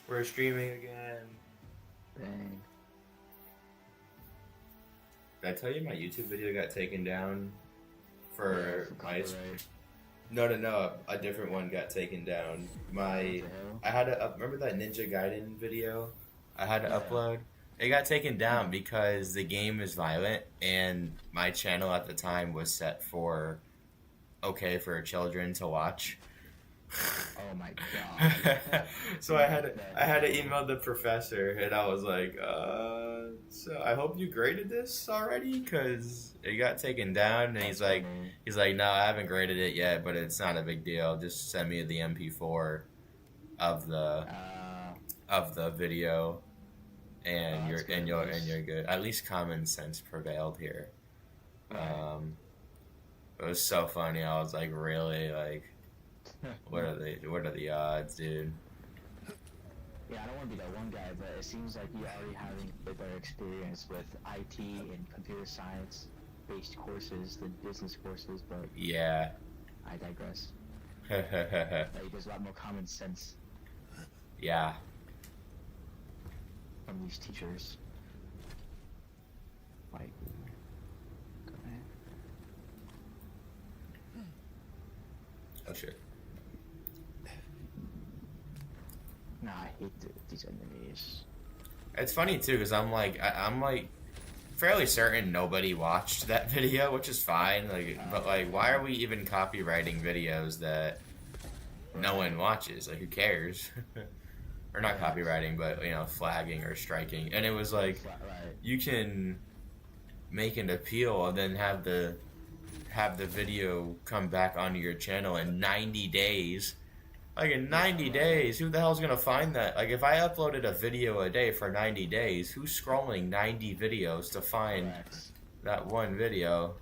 We're streaming again. Dang. Did I tell you my YouTube video got taken down for my? Copyright. No. A different one got taken down. I had to remember that Ninja Gaiden video. I had to upload. It got taken down because the game is violent, and my channel at the time was set for okay for children to watch. Oh my god. So I had to email the professor, and I was like, so I hope you graded this already, because it got taken down. And he's like, no, I haven't graded it yet, but it's not a big deal. Just send me the MP4 of the video, and you're good. At least common sense prevailed here. It was so funny. I was like, really, like, what are the odds, dude? Yeah, I don't want to be that one guy, but it seems like you already having a better experience with IT and computer science based courses than business courses, but yeah, I digress. yeah. Like, there's a lot more common sense from these teachers. Like, go ahead. Oh shit. Nah, I hate these enemies. It's funny too, because I'm like fairly certain nobody watched that video, which is fine. Like, but like, why are we even copywriting videos that no one watches? Like, who cares? Or not copywriting, but flagging or striking. And it was like, you can make an appeal and then have the video come back onto your channel in 90 days. Like, in 90 days, who the hell's gonna find that? Like, if I uploaded a video a day for 90 days, who's scrolling 90 videos to find that one video?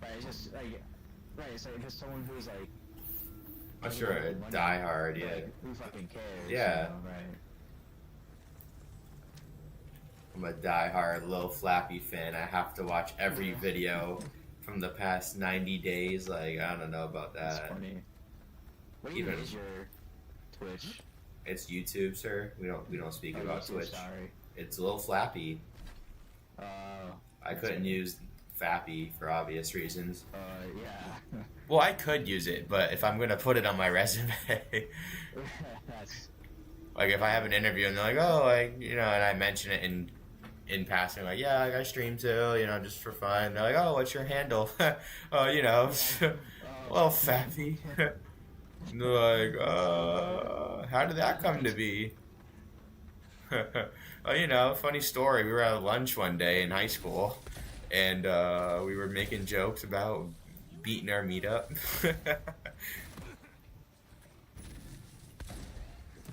Right, it's just like, it's like just someone who's like, I'm sure a diehard, yeah. Like, who fucking cares? Yeah. Right. I'm a diehard LilFlappy fan. I have to watch every video from the past 90 days. Like, I don't know about that. That's funny. What even is your Twitch? It's YouTube, sir. We don't speak about YouTube, Twitch. Sorry. It's LilFlappy. I couldn't use Fappy for obvious reasons. Yeah. Well, I could use it, but if I'm gonna put it on my resume, like if I have an interview and they're like, oh, like, and I mention it in passing, like, yeah, like, I stream too, just for fun. They're like, oh, what's your handle? Oh, well, Fappy. And they're like, how did that come to be? Well, funny story. We were at lunch one day in high school, and we were making jokes about beating our meat up.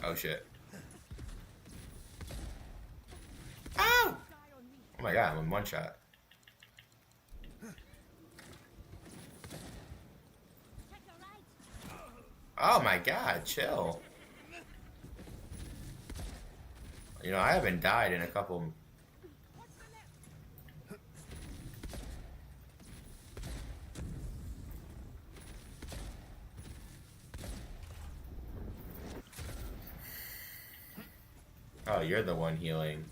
Oh shit. Oh! Oh my god, I'm in one shot. Oh my god, chill. I haven't died in a couple. Oh, you're the one healing.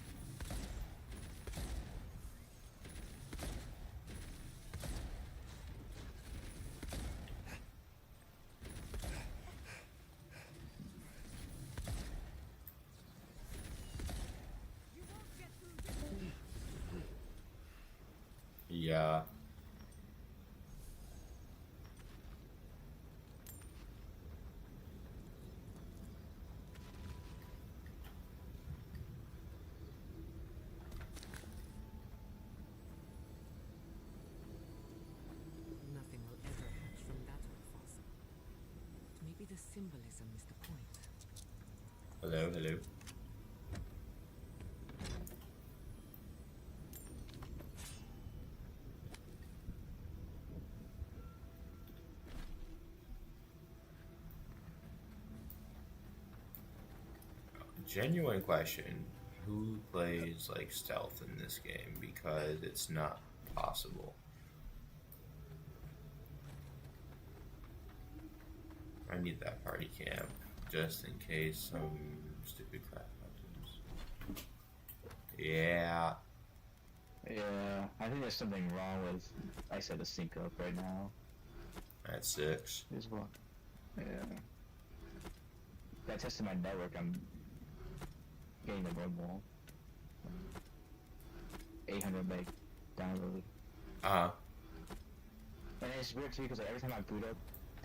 Yeah. Nothing will ever hatch from that old fossil. Maybe the symbolism is the point. Hello, hello. Genuine question. Who plays like stealth in this game? Because it's not possible. I need that party camp just in case some stupid crap happens. Yeah. Yeah, I think there's something wrong with, I said, the sync up right now. At 6. As well. Yeah. I tested my network, I'm getting the normal 800 meg download. Uh-huh. And it's weird too, because like, every time I boot up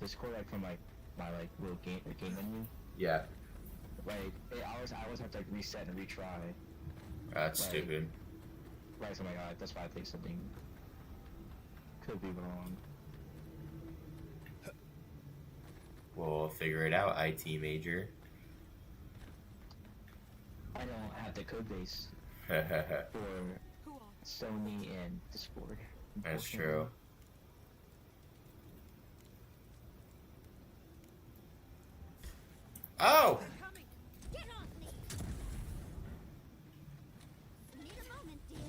Discord, like from like my like little game menu, Yeah. like I always have to like reset and retry. That's Like, stupid. Right, so my god, that's why I think something could be wrong. We'll figure it out, IT major. I don't have the code base for Sony and Discord. That's true. Oh! Get off me! Need a moment, dear.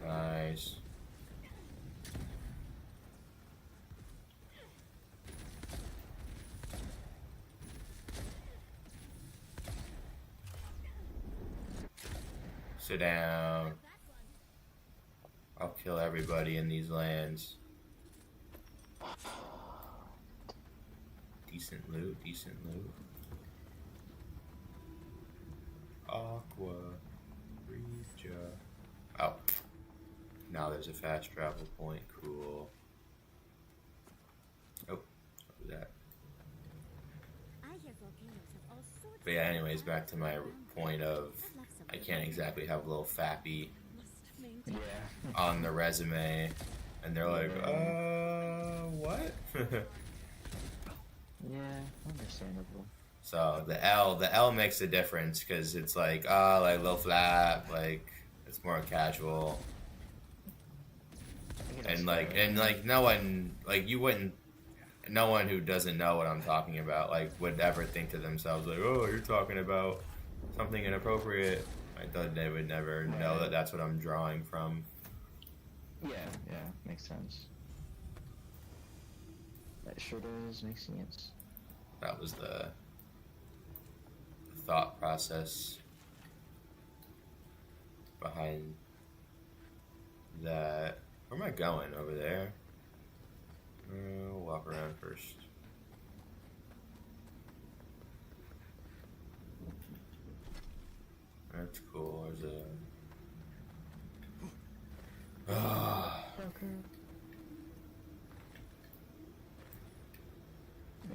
Nice. Sit down. I'll kill everybody in these lands. Decent loot, decent loot. Aqua. Reja. Oh. Now there's a fast travel point. Cool. Oh, what was that? I hear volcanoes have all sorts. But yeah, anyways, back to my point of I can't exactly have LilFlappy Yeah. on the resume, and they're like, what? Yeah, understandable. So the L makes a difference because it's like, like LilFlap, like it's more casual, and like no one, like you wouldn't, no one who doesn't know what I'm talking about, like would ever think to themselves like, oh, you're talking about something inappropriate. I thought they would never know that that's what I'm drawing from. Yeah, makes sense. That sure does make sense. That was the thought process behind that. Where am I going? Over there? We'll walk around first. That's cool. There's a...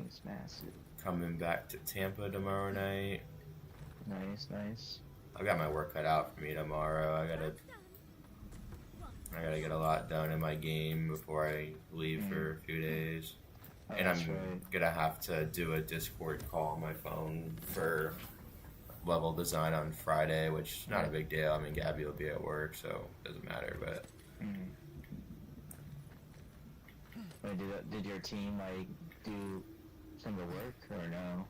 It's massive. Coming back to Tampa tomorrow night. Nice. I got my work cut out for me tomorrow. I gotta get a lot done in my game before I leave for a few days. Oh, And I'm right. gonna have to do a Discord call on my phone for level design on Friday, which is not a big deal. I mean, Gabby will be at work, so it doesn't matter. But Did your team like do some of the work or no?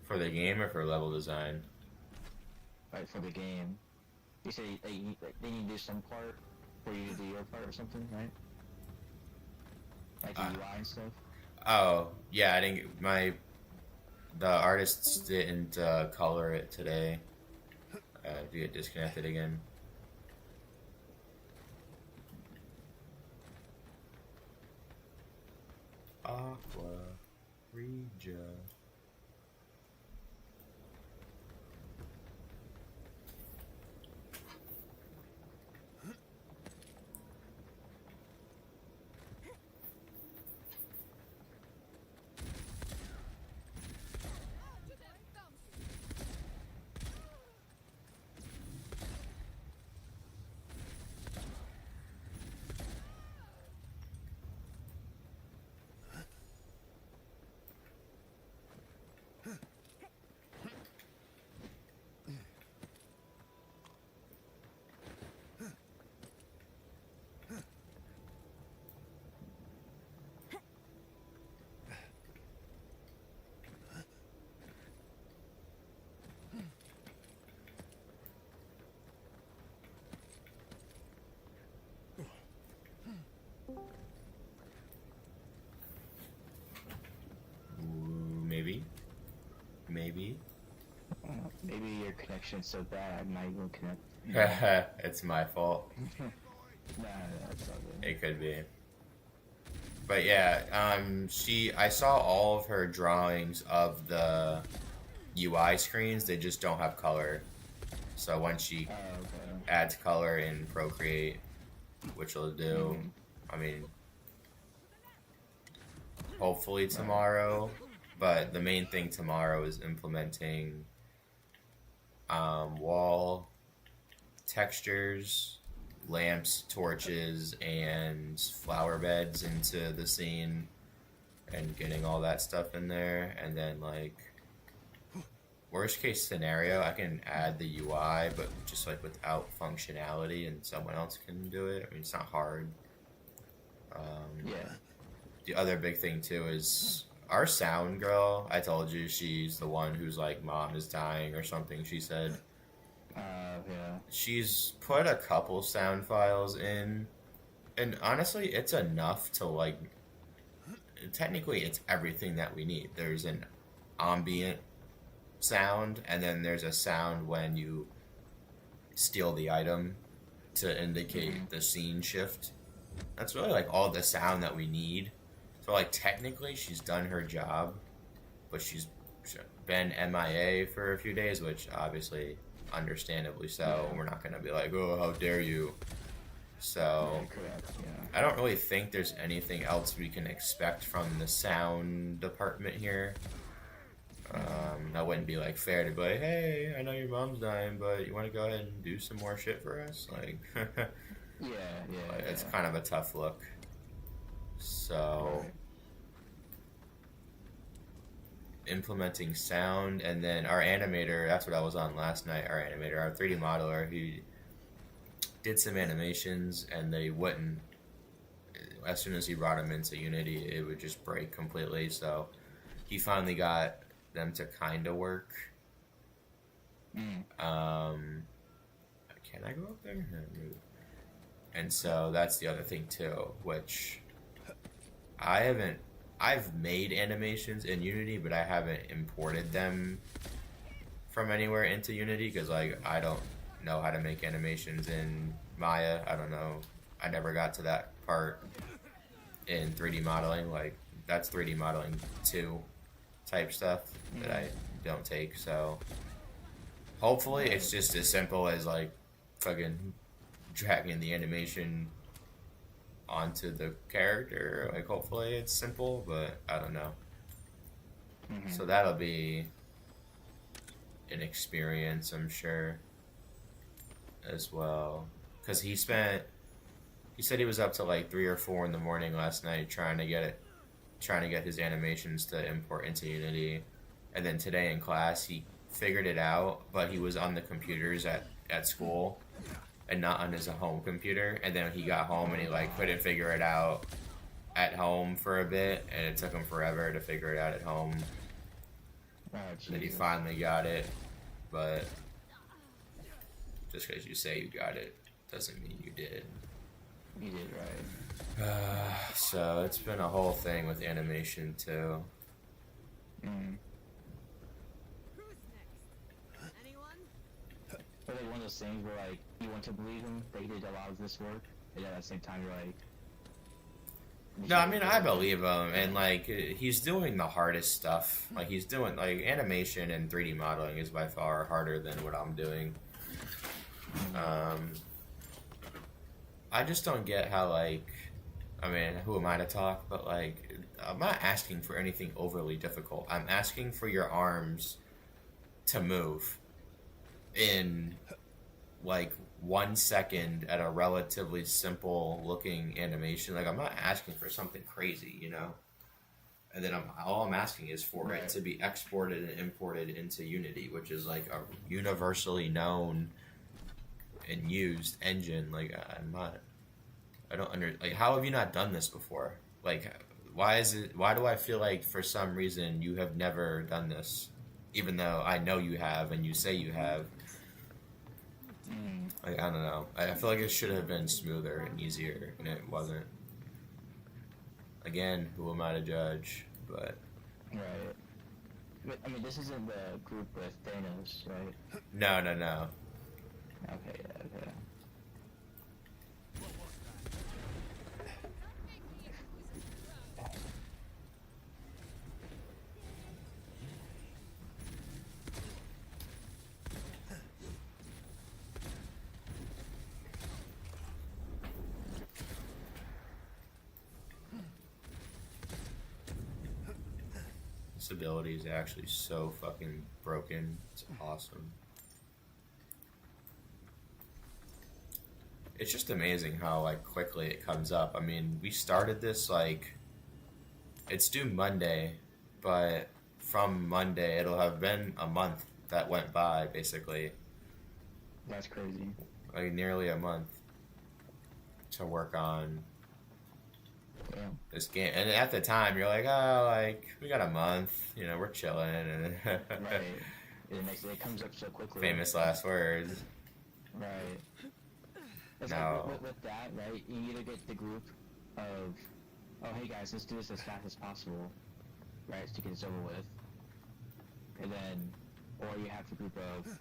for the game or for level design? Right, for the game. You say they need to do some part for you to do your part or something, right? Like the UI and stuff. Oh yeah, I didn't. The artists didn't color it today. Did you get disconnected again? Aqua Reja. maybe. Maybe your connection's so bad, I'm not even connect. It's my fault. Nah, that's all good. It could be. But yeah, I saw all of her drawings of the UI screens. They just don't have color. So once she Oh, okay. adds color in Procreate, which will do, I mean, hopefully tomorrow. But the main thing tomorrow is implementing wall textures, lamps, torches, and flower beds into the scene, and getting all that stuff in there. And then, like, worst case scenario, I can add the UI, but just like without functionality, and someone else can do it. I mean, it's not hard. Yeah. The other big thing too is our sound girl. I told you she's the one who's like, mom is dying or something. She said. Yeah. She's put a couple sound files in, and honestly, it's enough to like. Technically, it's everything that we need. There's an ambient sound, and then there's a sound when you steal the item to indicate the scene shift. That's really like all the sound that we need. So like technically she's done her job, but she's been MIA for a few days, which obviously understandably so. We're not gonna be like, oh, how dare you. So Correct, yeah. I don't really think there's anything else we can expect from the sound department here. That wouldn't be like fair to be like, hey, I know your mom's dying, but you want to go ahead and do some more shit for us? Like, it's kind of a tough look. So, implementing sound, and then our animator, that's what I was on last night, our 3D modeler, he did some animations, and they wouldn't, as soon as he brought them into Unity, it would just break completely, so he finally got them to kind of work. Can I go up there? No. And so that's the other thing too, which I've made animations in Unity, but I haven't imported them from anywhere into Unity, because like I don't know how to make animations in Maya. I don't know. I never got to that part in 3D modeling. Like, that's 3D modeling 2 type stuff that I don't take. So hopefully it's just as simple as like fucking dragging the animation onto the character. Like, hopefully it's simple, but I don't know. So that'll be an experience, I'm sure, as well. Because he said he was up to like 3 or 4 in the morning last night trying to get his animations to import into Unity. And then today in class he figured it out, but he was on the computers at school and not on his home computer. And then he got home and he like couldn't figure it out at home for a bit, and it took him forever to figure it out at home. And then he finally got it, but just because you say you got it doesn't mean you did. You did right. So it's been a whole thing with animation too. Who's next? Anyone? But like one of those things where like you want to believe him that he did a lot of this work, and at the same time you're like. No, I mean, I believe him, and like he's doing the hardest stuff. Like, he's doing like animation and 3D modeling is by far harder than what I'm doing. I just don't get how, like, I mean, who am I to talk? But like, I'm not asking for anything overly difficult. I'm asking for your arms to move in like 1 second at a relatively simple looking animation. Like, I'm not asking for something crazy, you know? And then all I'm asking is for it to be exported and imported into Unity, which is like a universally known and used engine. Like, how have you not done this before? Like, why do I feel like for some reason you have never done this, even though I know you have and you say you have? Like, I don't know. I feel like it should have been smoother and easier, and it wasn't. Again, who am I to judge? But Right. But, I mean, this isn't the group with Thanos, right? No. Okay, yeah, okay. This ability is actually so fucking broken. It's awesome. It's just amazing how like quickly it comes up. I mean, we started this like it's due Monday, but from Monday it'll have been a month that went by basically. That's crazy. Like nearly a month to work on Damn. this game. And at the time you're like, oh, like we got a month, you know, we're chilling and Right. It comes up so quickly. famous last words. Right. It's No. like with that, right, you either get the group of, oh, hey guys, let's do this as fast as possible, right, to get this over with. And then, or you have the group of,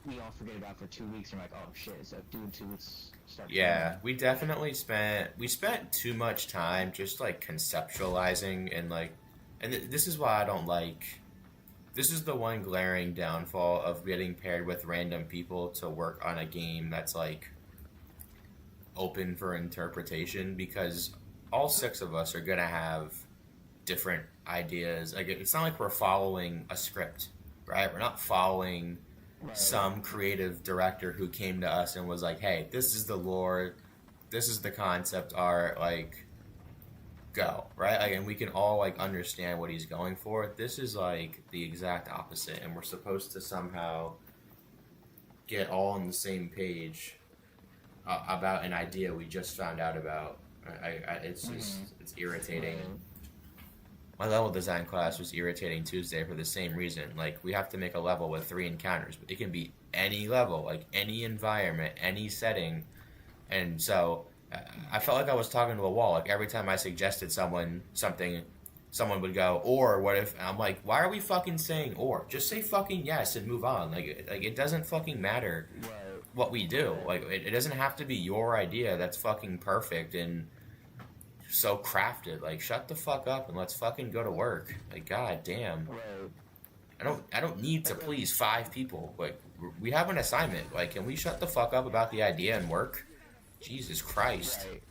we all forget about it for 2 weeks, and we're like, oh shit, so doing 2 weeks, start Yeah, we definitely spent too much time just like conceptualizing and like, and this is why I don't like. This is the one glaring downfall of getting paired with random people to work on a game that's like open for interpretation, because all 6 of us are gonna have different ideas. Like it's not like we're following a script, right? We're not following some creative director who came to us and was like, hey, this is the lore, this is the concept art, like go, right? Like, and we can all like understand what he's going for. This is like the exact opposite, and we're supposed to somehow get all on the same page about an idea we just found out about. It's just it's irritating. My level design class was irritating Tuesday for the same reason. Like, we have to make a level with 3 encounters, but it can be any level, like any environment, any setting. And so I felt like I was talking to a wall. Like, every time I suggested something, someone would go, or what if? And I'm like, why are we fucking saying or? Just say fucking yes and move on. Like it doesn't fucking matter what we do. Like, it doesn't have to be your idea that's fucking perfect and so crafted. Like, shut the fuck up and let's fucking go to work. Like, god damn. I don't need to please 5 people. Like, we have an assignment. Like, can we shut the fuck up about the idea and work? Jesus Christ. Right.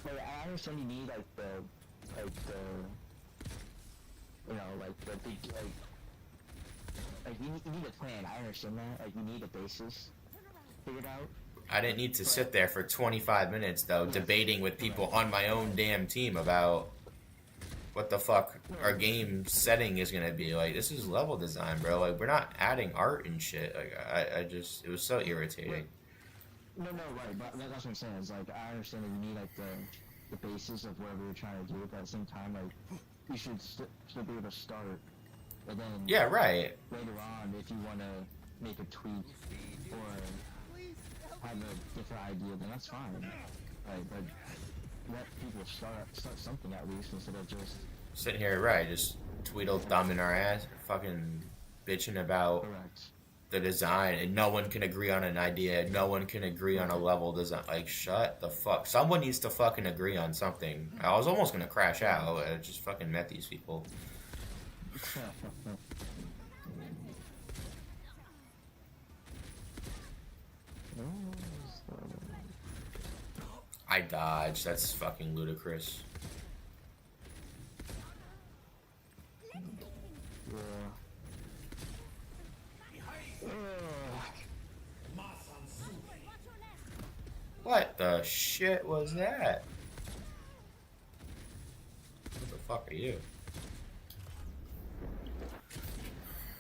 Like, I understand you need you know, like the big, like you need a plan. I understand that. Like, you need a basis figured out. I didn't need to sit there for 25 minutes, though, debating with people on my own damn team about what the fuck our game setting is going to be. Like, this is level design, bro. Like, we're not adding art and shit. Like, I just, it was so irritating. No, right, but that's what I'm saying. It's like, I understand that you need, like, the basis of whatever you're trying to do, but at the same time, like, you should still be able to start, and then... Yeah, right. Later on, if you want to make a tweak, or have a different idea, then that's fine. Right, but let people start something at least, instead of just... Sitting here, right, just tweedle thumbing our ass, fucking bitching about... Correct. The design, and no one can agree on an idea, no one can agree on a level design. Like, shut the fuck. Someone needs to fucking agree on something. I was almost gonna crash out. I just fucking met these people. I dodged. That's fucking ludicrous. What the shit was that? What the fuck are you?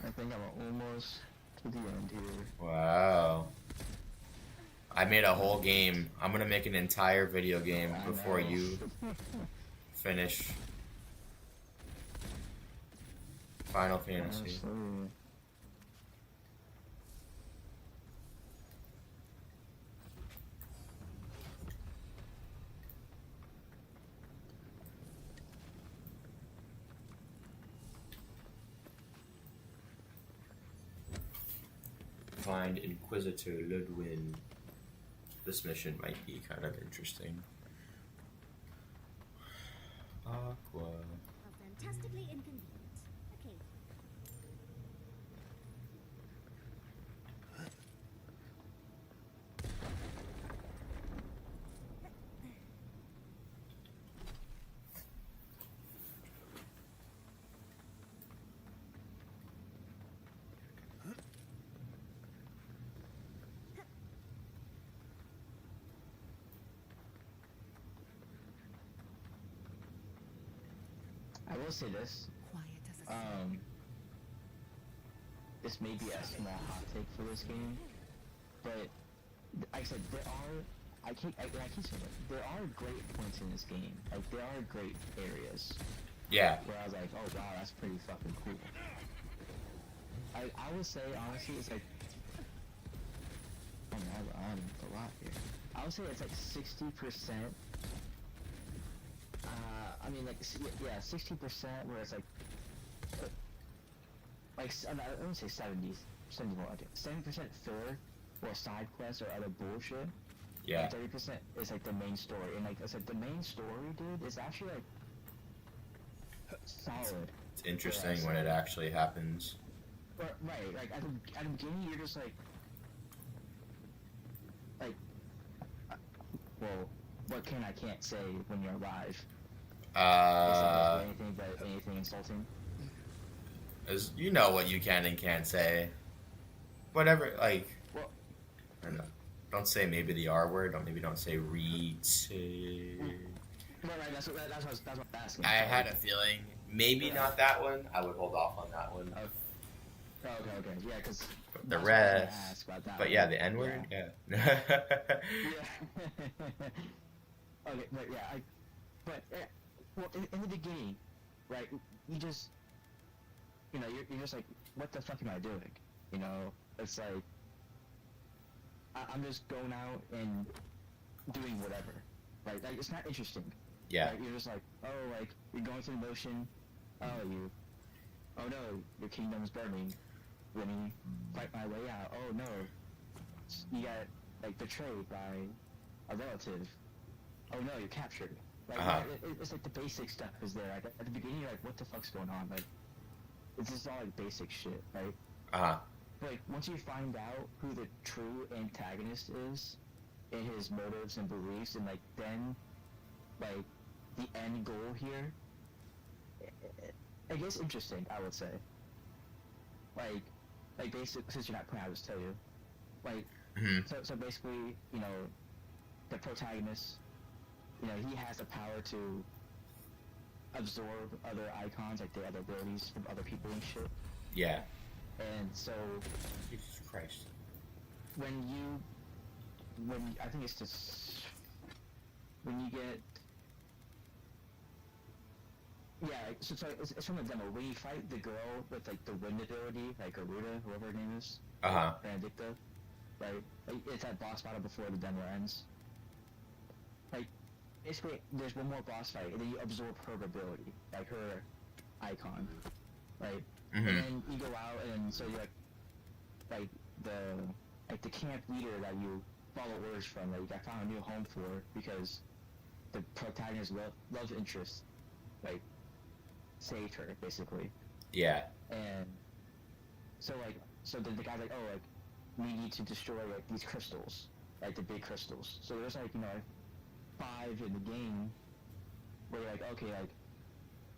I think I'm almost to the end here. Wow. I made a whole game. I'm gonna make an entire video game before you finish Final Fantasy. Find Inquisitor Ludwin. This mission might be kind of interesting. Aqua. How fantastically inconvenient. Okay. I will say this. Quiet as a This may be a small hot take for this game, but like I said, I keep saying it, there are great points in this game. Like, there are great areas Yeah. where I was like, oh wow, that's pretty fucking cool. I would say, honestly, it's like, oh man, I'm a lot here. I would say it's like 60%. I mean, like, yeah, 60% where it's like I wouldn't say 70s, 70 more, okay. 70% filler or side quests or other bullshit. Yeah. And 30% is like the main story. And like I said, the main story, dude, is actually like solid. It's interesting when it actually happens. But, right, like at the beginning, you're just like, well, what can I can't say when you're alive? Anything insulting. As you know what you can and can't say. Whatever, like, Well, I don't know. Don't say maybe the R word. Don't say read. right, that's what I'm asking. I had a feeling maybe not that one. I would hold off on that one. Okay, yeah, because The rest. But yeah, the N word. Yeah. Yeah. Okay, but yeah, well, in the beginning, right? You just, you're just like, what the fuck am I doing? You know, it's like, I'm just going out and doing whatever, right? Like, it's not interesting. Yeah. Right? You're just like, oh, like, you're going through the motion. Oh no, your kingdom's burning. Let me fight my way out. Oh no, you got like betrayed by a relative. Oh no, you're captured. Like, it's like the basic stuff is there. Like, at the beginning, you're like, what the fuck's going on? Like, it's just all like basic shit, right? But like, once you find out who the true antagonist is, and his motives and beliefs, and like then, like, the end goal here, it gets interesting, I would say. Like basically, since you're not playing, I'll just tell you. Like, so basically, the protagonist, he has the power to absorb other icons, like the other abilities from other people and shit. Yeah. And so, Jesus Christ. when I think it's just when you get, yeah, so it's from the demo. When you fight the girl with like the wind ability, like Garuda, whoever her name is, Benedicta, right? Like, it's that boss battle before the demo ends. Like, basically, there's one more boss fight, and then you absorb her ability, like her icon, right? And then you go out, and so you're like the camp leader that you follow orders from, like, I found a new home for because the protagonist's love interest, like, saved her, basically. Yeah. And so then the guy's like, oh, like, we need to destroy, like, these crystals, like, the big crystals. So there's, like, 5 in the game where you're like, okay, like,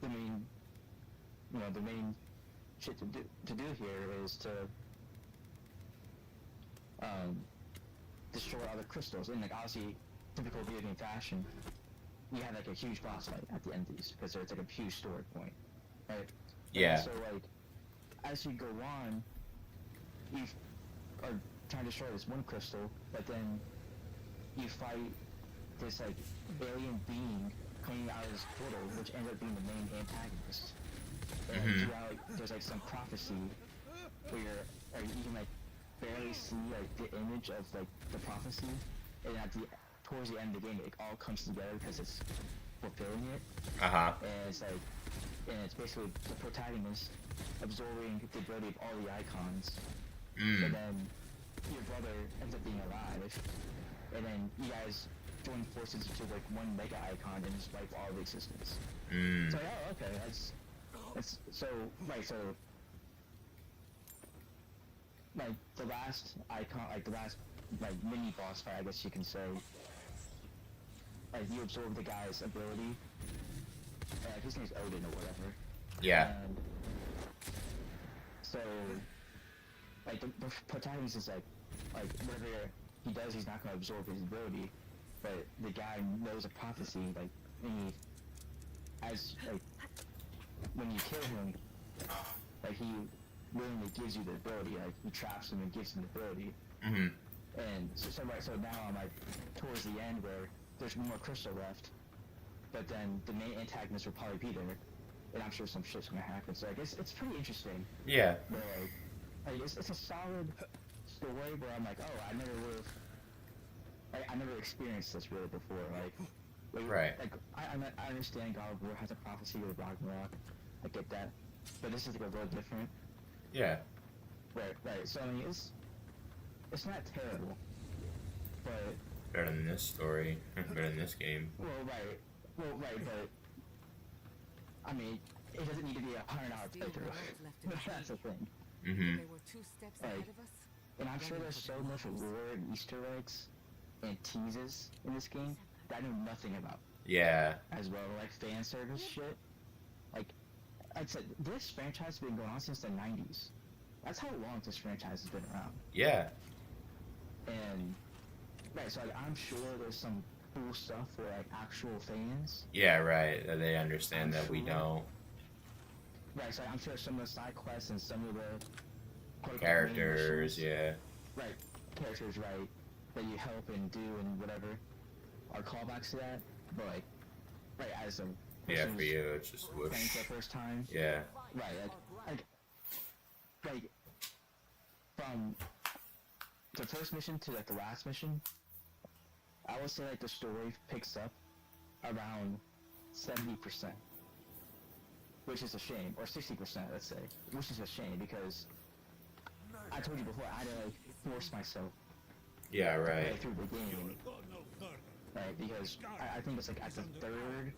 the main shit to do here is to destroy all the crystals. And, like, obviously, typical video game fashion, you have, like, a huge boss fight at the end of these because it's like a huge story point, right? Yeah. And so, like, as you go on, you are trying to destroy this one crystal, but then you fight this, like, alien being coming out of this portal, which ends up being the main antagonist. And throughout, there's, like, some prophecy where you can, like, barely see, like, the image of, like, the prophecy, and towards the end of the game, it all comes together because it's fulfilling it. And it's like, and it's basically the protagonist absorbing the ability of all the icons, and then your brother ends up being alive, and then you guys join forces into like one mega icon and just wipe all of existence. Mm. So oh, okay, that's so right. So like the last icon, like the last like mini boss fight, I guess you can say. Like you absorb the guy's ability. His name's Odin or whatever. Yeah. And so, like the protagonist is like whatever he does, he's not gonna absorb his ability. But the guy knows a prophecy, like when you kill him, like he willingly gives you the ability, like he traps him and gives him the ability. Mm-hmm. And so now I'm like towards the end where there's more crystal left, but then the main antagonist will probably be there, and I'm sure some shit's gonna happen. So I guess it's pretty interesting. Yeah. But like it's a solid story where I'm like, oh, I never experienced this really before. Right. Like I understand God of War has a prophecy with Ragnarok. I get that, but this is like a little different. Yeah. Right. So I mean, it's not terrible, but Better than this story. Better than this game. well, right, but I mean, it doesn't need to be a 100-hour Still playthrough. world left to That's the thing. Mm-hmm. They were 2 steps ahead of us. And I'm sure there's so much lore and Easter eggs and teases in this game that I know nothing about Yeah. as well, like fan service shit. Like I said, this franchise has been going on since the 90s. That's how long this franchise has been around. Yeah. And right, so like, I'm sure there's some cool stuff for like actual fans. Yeah, right. That they understand that we don't. Right, so I'm sure some of the side quests and some of the Characters, yeah. Right, characters, right, that you help and do and whatever are callbacks to that. But like, right, as a Yeah, person for you, it's just playing whoosh. for the first time, Yeah. right, like from the first mission to like the last mission, I would say like the story picks up around 70%, which is a shame, or 60%, let's say, which is a shame because I told you before I had to like force myself Yeah, to right. play through the game, right? Because I think it's like at the third,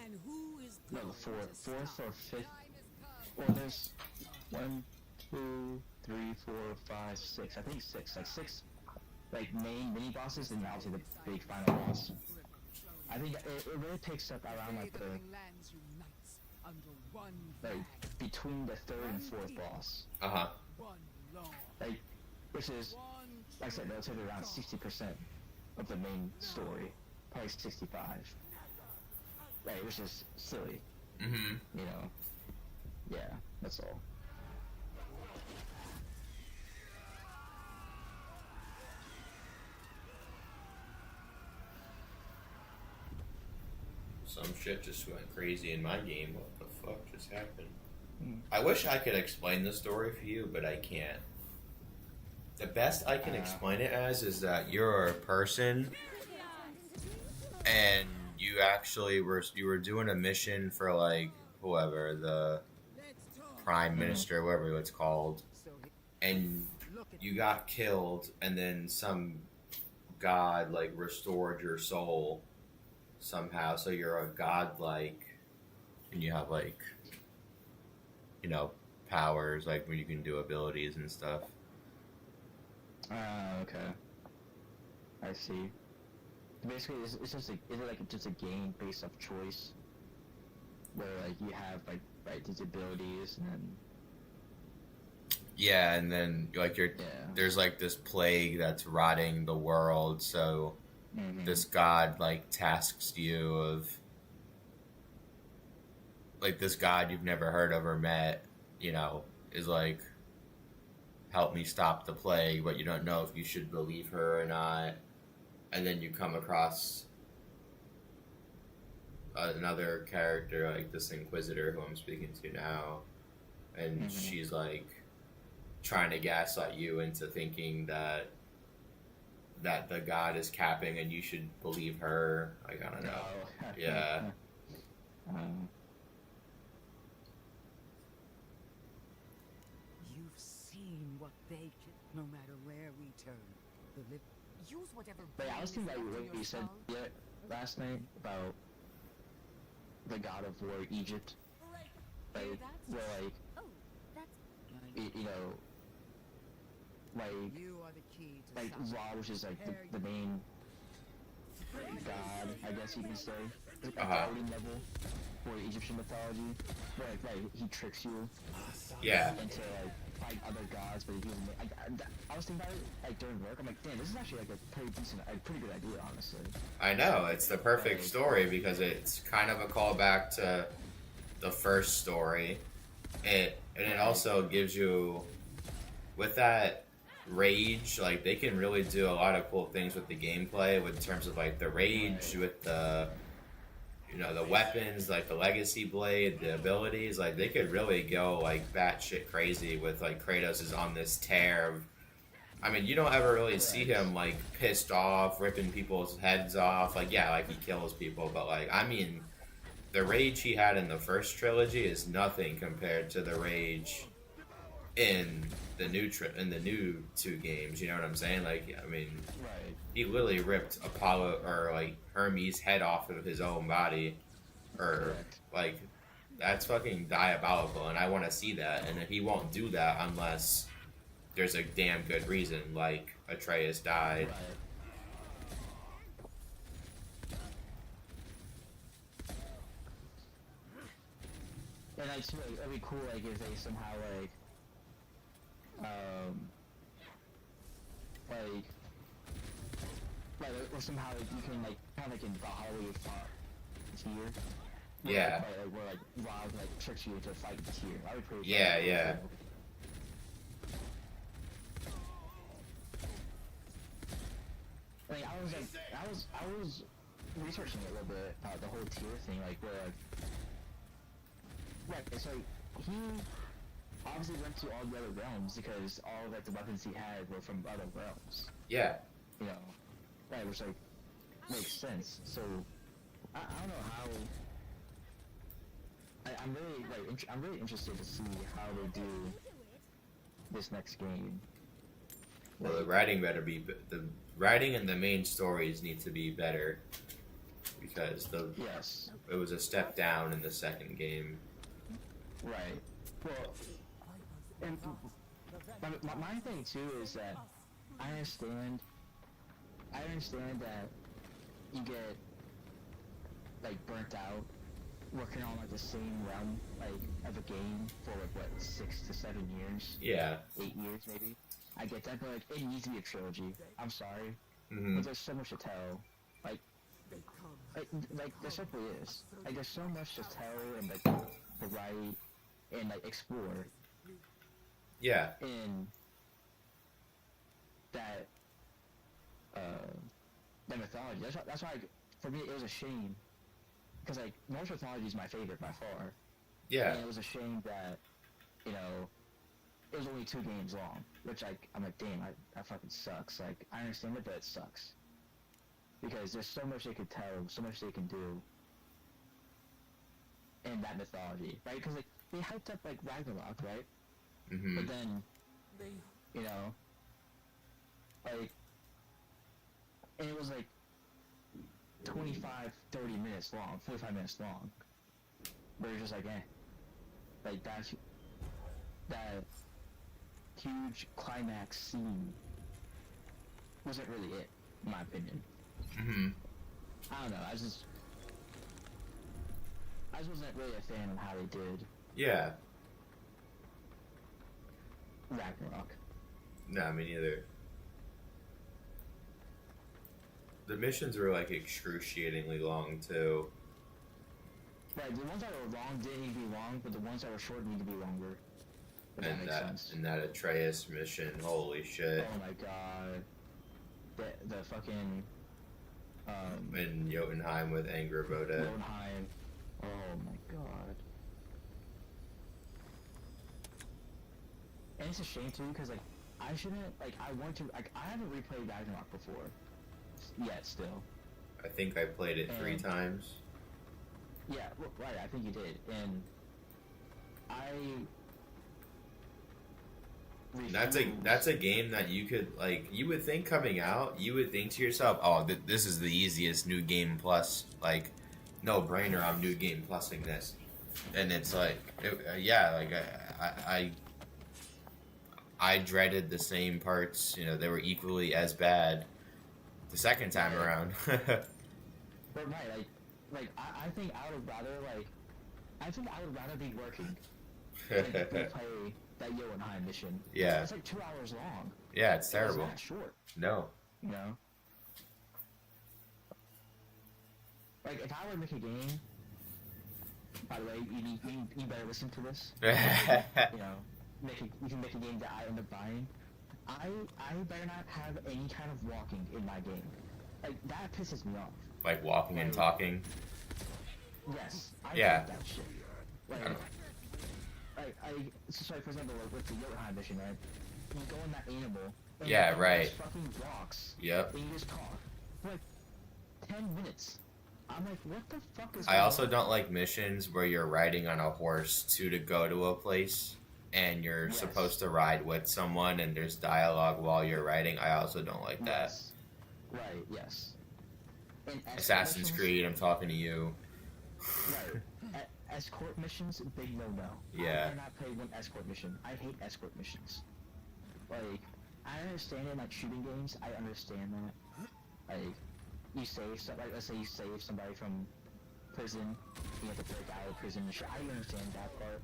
And who is no, the fourth or fifth. Well, there's 1, 2, 3, 4, 5, 6. I think 6. Like 6, like main mini bosses, and obviously the big final boss. I think it really picks up around like the lands unites under one like between the third and fourth boss. Uh-huh. one law, Like, which is one like I said, relatively around 60% of the main story, probably 65. Right, which is silly, Mm-hmm. you know. Yeah, that's all. Some shit just went crazy in my game. What the fuck just happened? Hmm. I wish I could explain the story for you, but I can't. The best I can explain it as is that you're a person and you actually were doing a mission for like whoever, the prime minister, whatever it's called, so and you got killed, and then some god like restored your soul somehow, so you're a godlike, and you have like, you know, powers like where you can do abilities and stuff. Okay. I see. Basically, it's just is it like just a game based off choice, where like you have like right these abilities and then Yeah, and then like there's like this plague that's rotting the world, so this god like tasks you of like this god you've never heard of or met, you know, is like, help me stop the plague, but you don't know if you should believe her or not. And then you come across another character, like this Inquisitor who I'm speaking to now, and she's like trying to gaslight you into thinking that the god is capping and you should believe her. Like, I don't know. Yeah. you've seen what they can No matter where we turn, the live. Use whatever. But I was thinking about brains left in what your you said skull. last night about the God of War Egypt. Like, That's where like Oh, that's you know, like You are the key to like Ra, which is like the main god, I guess you can say, like a guardian level for Egyptian mythology, where like he tricks you Yeah. into like fight other gods, but he doesn't. I was thinking about it like during work. I'm like, damn, this is actually like a pretty good idea, honestly. I know, it's the perfect story because it's kind of a callback to the first story. And it also gives you, with that rage, like they can really do a lot of cool things with the gameplay in terms of like the rage, with the, you know, the weapons, like the legacy blade, the abilities. Like they could really go like batshit crazy with like Kratos is on this tear of, I mean, you don't ever really see him like pissed off, ripping people's heads off. Like, yeah, like he kills people, but like, I mean, the rage he had in the first trilogy is nothing compared to the rage in the new two games. You know what I'm saying? Like, I mean, Right. he literally ripped Apollo or like Hermes' head off of his own body, or Correct. like that's fucking diabolical, and I want to see that. And he won't do that unless there's a damn good reason, like Atreus died. Right. And like, too, like, it'd be cool, like, if they somehow, or somehow, like, you can, like, kind of like in Valhalla, you fought Tyr. Yeah. Where, like, Rob, like, tricks you to fight Tyr. That would be pretty Yeah, cool. yeah. Like, I was researching a little bit about the whole Tyr thing, like, where, like, right, so he obviously went to all the other realms because all of like the weapons he had were from other realms. Yeah. You know, right? Which like makes sense. So I don't know how. I'm really like I'm really interested to see how they do this next game. Well, the writing better be the writing and the main stories need to be better because Yes. it was a step down in the second game. Right. Well, and my thing too is that I understand that you get like burnt out working on like the same realm like of a game for like what 6 to 7 years. Yeah. 8 years maybe. I get that, but like it needs to be a trilogy. I'm sorry, Mm-hmm. but there's so much to tell. Like there simply is. Like there's so much to tell and like to write and like explore Yeah. in that that mythology. That's why for me it was a shame because like Norse mythology is my favorite by far. Yeah. And it was a shame that it was only 2 games long, which I'm like, damn, that fucking sucks. Like I understand it, but it sucks because there's so much they could tell, so much they can do in that mythology, right? Because like they hyped up like Ragnarok, right? Mm-hmm. But then, you know, like, and it was like 25, 30 minutes long, 45 minutes long. Where you're just like, like that huge climax scene wasn't really it, in my opinion. Mm-hmm. I don't know, I just wasn't really a fan of how they did Yeah. Ragnarok. No, me neither. The missions were like excruciatingly long too. Right, the ones that were long didn't need to be long, but the ones that were short need to be longer. If that makes sense. And that Atreus mission, holy shit. Oh my god. The fucking In Jotunheim with Angerboda. Jotunheim. Oh my god. And it's a shame too, because like I shouldn't I want to I haven't replayed Ragnarok before. Yet still. I think I played it 3 times. Yeah, right, I think you did. And That's a game that you could like. You would think coming out, you would think to yourself, "Oh, this is the easiest new game plus. Like, no brainer. I'm new game plusing this." And it's like, yeah, like I dreaded the same parts. You know, they were equally as bad the second time around. But right, I think I would rather be working than to play that Jotunheim mission. Yeah. It's like 2 hours long. Yeah, it's terrible. It's not short. No. You know? Like, if I were to make a game, by the way, you better listen to this. You know, you can make a game that I end up buying. I better not have any kind of walking in my game. Like, that pisses me off. Like walking and talking. Yes. I Yeah. hate that shit. So like, for example, like, with the Jotunheim mission, right? You go in that animal. And Yeah, you right. just fucking walks. Yep. And you just talk. For like 10 minutes. I'm like, what the fuck is I going also on? don't like missions where you're riding on a horse to go to a place and you're supposed to ride with someone and there's dialogue while you're riding. I also don't like that. Yes. Right, yes. And Assassin's missions- Creed, I'm talking to you. Right. Escort missions, big no-no. Yeah. I cannot play one escort mission. I hate escort missions. Like, I understand in like shooting games, I understand that. Like, you save, like, let's say you save somebody from prison, you have to break out of prison and shit. I understand that part.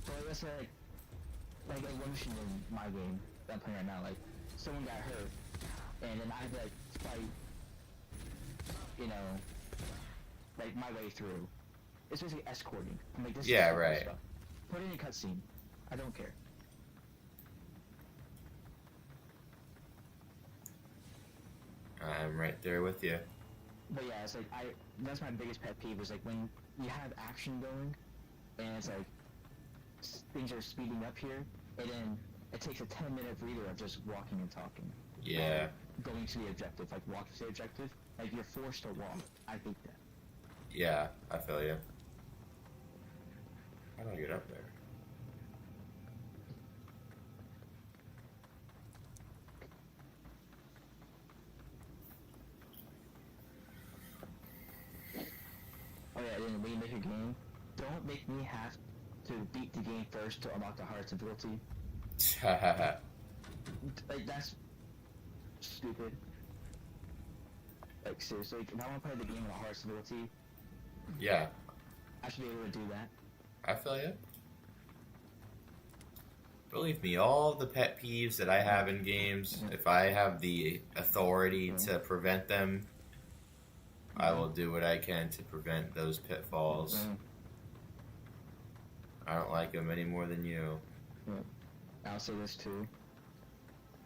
But let's say like a one mission in my game that I'm playing right now, like, someone got hurt, and then I had to like fight, you know, like my way through. It's basically escorting. I'm like, this Yeah, is right. Stuff. Put it in a cutscene. I don't care. I'm right there with you. But yeah, it's like that's my biggest pet peeve is like when you have action going, and it's like things are speeding up here, and then it takes a 10-minute breather of just walking and talking. Yeah. Going to the objective, like walking to the objective, like you're forced to walk. I hate that. Yeah, I feel you. How do I get up there? Oh yeah, then when you make a game, don't make me have to beat the game first to unlock the hardest difficulty. Like, that's stupid. Like, seriously, if I want to play the game on the hardest difficulty, Yeah, I should be able to do that. I feel you. Believe me, all the pet peeves that I have in games, if I have the authority to prevent them, I will do what I can to prevent those pitfalls. I don't like them any more than you. I'll say this too.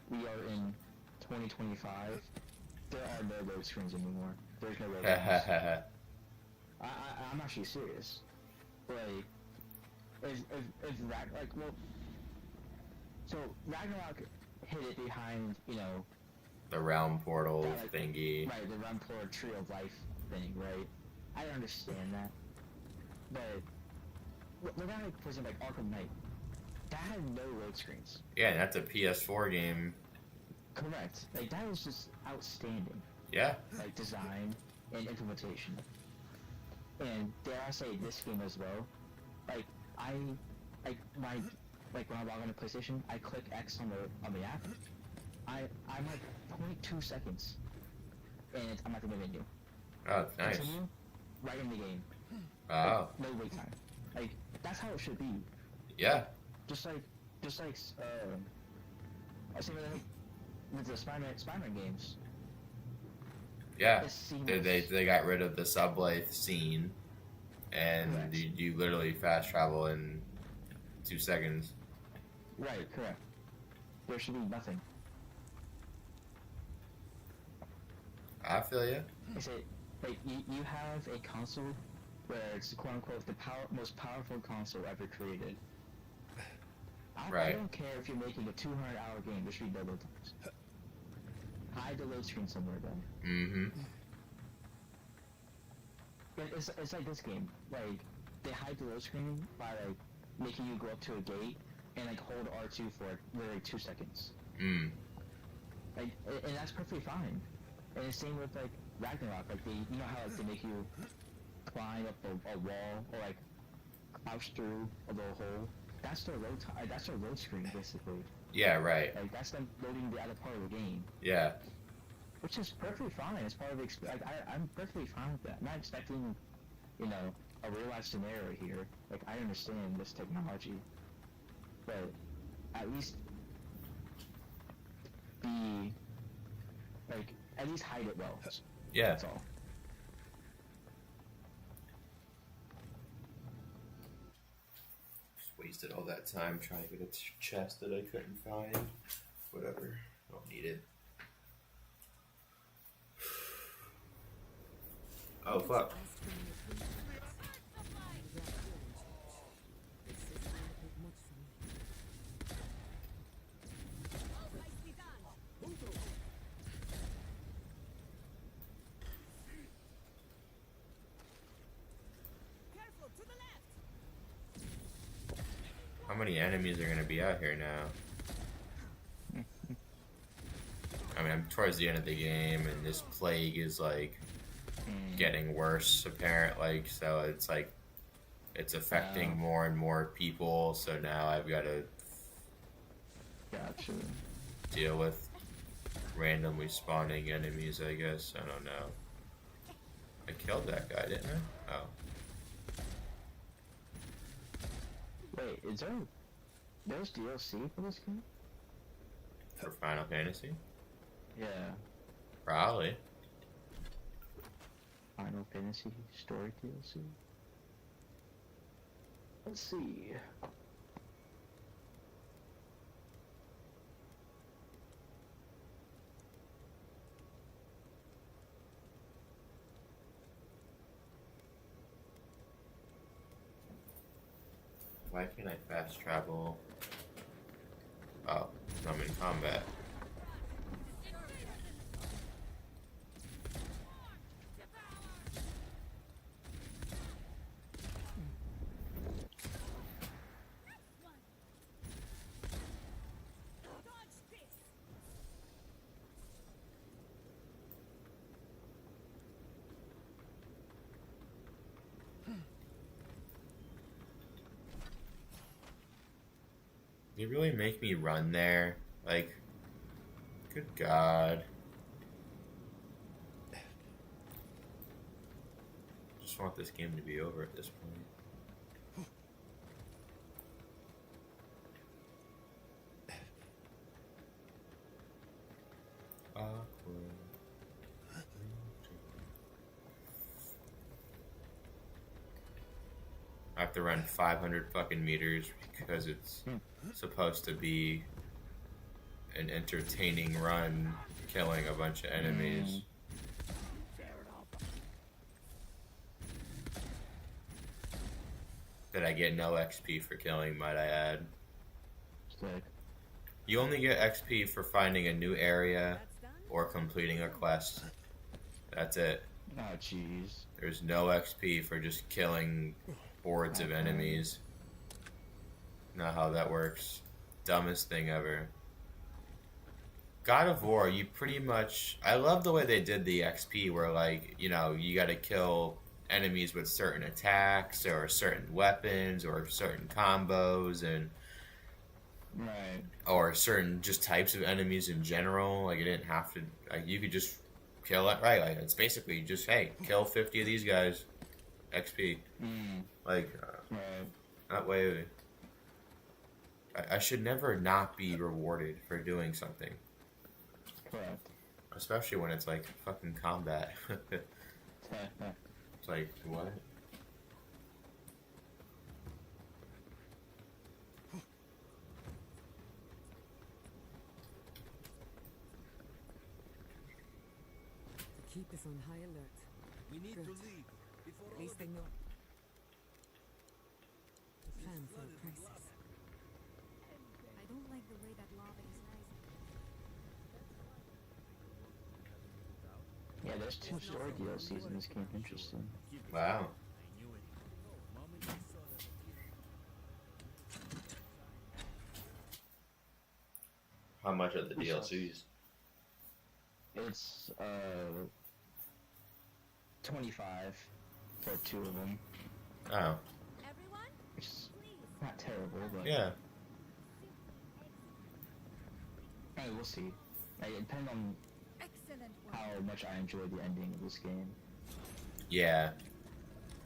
We are in 2025. There are no load screens anymore. There's no load screens. I'm actually serious. Like, so Ragnarok hid it behind, you know, The realm portal that, like, thingy. right, the Run Poor Tree of Life thing, right? I understand that. But look at, like, for example, like Arkham Knight. That had no load screens. Yeah, and that's a PS4 game. Correct. Like, that was just outstanding. Yeah. Like, design and implementation. And dare I say, this game as well. Like, when I log on to PlayStation, I click X on the app. I'm like 0.2 seconds, and I'm at the menu. Oh, nice. Continue, right in the game. Wow. No wait time. Like, that's how it should be. Yeah. Just like I say with the Spider-Man games. Yeah. It's seamless. They got rid of the subway scene, and Correct. you literally fast travel in 2 seconds. Right, correct. There should be nothing. I feel you. Is it like you have a console where it's quote unquote the most powerful console ever created? I Right. don't care if you're making a 200-hour game. There should be no load times. Hide the load screen somewhere, then. Mm-hmm. But it's like this game. Like, they hide the load screen by like making you go up to a gate and like hold R2 for literally 2 seconds. Like, and that's perfectly fine. And the same with like Ragnarok, like you know how like they make you climb up a wall or like crouch through a little hole. That's their load time. That's their load screen basically. Yeah, right. Like that's them loading the other part of the game. Yeah. Which is perfectly fine. It's part of the experience. I'm perfectly fine with that. I'm not expecting, you know, a real life scenario here. Like I understand this technology, but at least be like at least hide it well. Yeah. That's all. Just wasted all that time trying to get a chest that I couldn't find. Whatever. Don't need it. Oh fuck. How many enemies are gonna be out here now? I mean, I'm towards the end of the game, and this plague is like getting worse, apparently. So it's like it's affecting more and more people. So now I've got to Gotcha. deal with randomly spawning enemies. I guess I don't know. I killed that guy, didn't I? Oh. Wait, is there's DLC for this game? For Final Fantasy? Yeah. Probably. Final Fantasy story DLC. Let's see. Why can't I fast travel? Oh, I'm in combat. They really make me run there? Like, good God. Just want this game to be over at this point. Awkward. I have to run 500 fucking meters because it's supposed to be an entertaining run, killing a bunch of enemies. That I get no XP for killing, might I add. Sick. You only get XP for finding a new area or completing a quest. That's it. Oh, jeez. There's no XP for just killing hordes of enemies. Not how that works. Dumbest thing ever. God of War, you pretty much... I love the way they did the XP where, like, you know, you gotta kill enemies with certain attacks or certain weapons or certain combos and... Right. Or certain just types of enemies in general. Like, you didn't have to... Like, you could just kill it. Right, like, it's basically just, hey, kill 50 of these guys. XP. Like, Right. that way... I should never not be rewarded for doing something. Correct. Especially when it's like fucking combat. It's like, what? The keep is on high alert. We need Good. to leave before At least they know. The plan for a crisis. I don't like the way that lava is rising. Yeah, there's 2 story DLCs in this game. Interesting. Wow. How much are the Which DLCs? It's 25 for 2 of them. Oh, Everyone, Which is please. not terrible, but yeah. I mean, we'll see. Like, it depends on Excellent work. how much I enjoy the ending of this game. Yeah.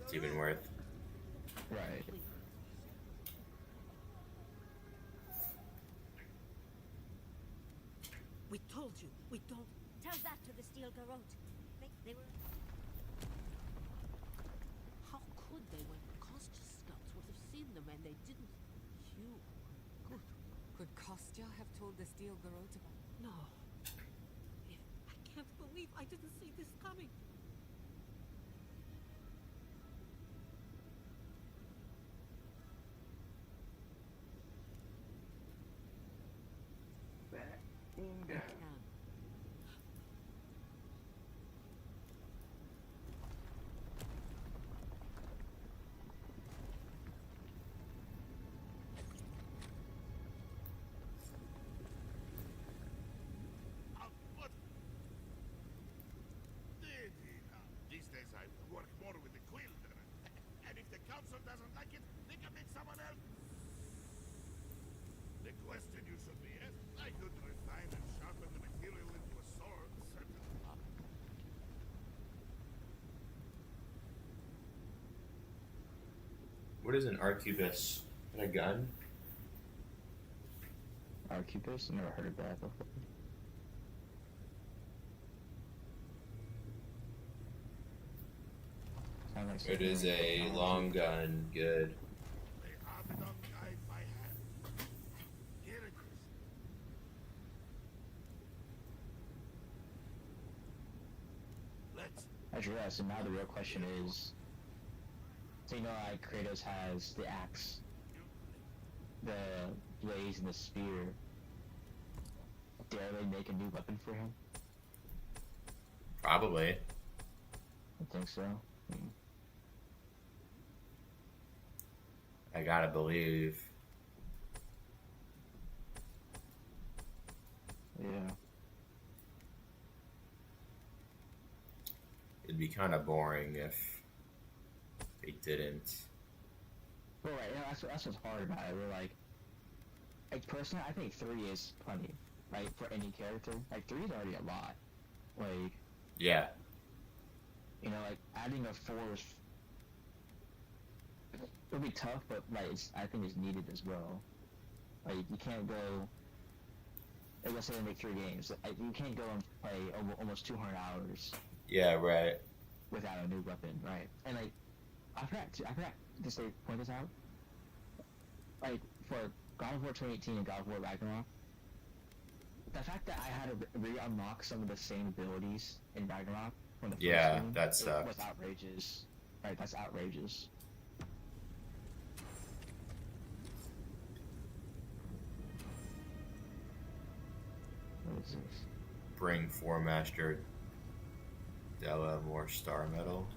It's even worth. Right. We told you, we don't. Tell that to the Steel Garrote. They were. How could they when Kostya scouts would have seen them and they didn't? You. Good. Could Kostya have told the Steel Garrote about? No. I can't believe I didn't see this coming. Can. What? These days I work more with the quill. And if the council doesn't like it, they can make someone else. The question you should be asked, I could refine and sharpen the material into a sword, certainly. What is an arquebus? Is that a gun? Arquebus? I've never heard of that before. Sounds like It is something a long gun. Good. They have done guide by hand. Here it is. Let's That's right. So now the real question is, so you know, like Kratos has the axe, the blaze, and the spear. Dare they make a new weapon for him? Probably. I think so. I gotta believe. Yeah. It'd be kind of boring if they didn't. Well, right. You know, that's what's hard about it. We're like personally, I think 3 is plenty, right, for any character. Like 3 is already a lot. Like, Yeah. you know, like adding a 4 is it'll be tough, but like I think it's needed as well. Like you can't go. Like let's say they make 3 games. Like, you can't go and play almost 200 hours Yeah, right. without a new weapon, right? And like I forgot to say point this out. Like for God of War 2018 and God of War Ragnarok, the fact that I had to re-unlock some of the same abilities in Ragnarok from the first Yeah, game that sucked. was outrageous. Right, that's outrageous. What is this? Bring Four Master Della more star metal.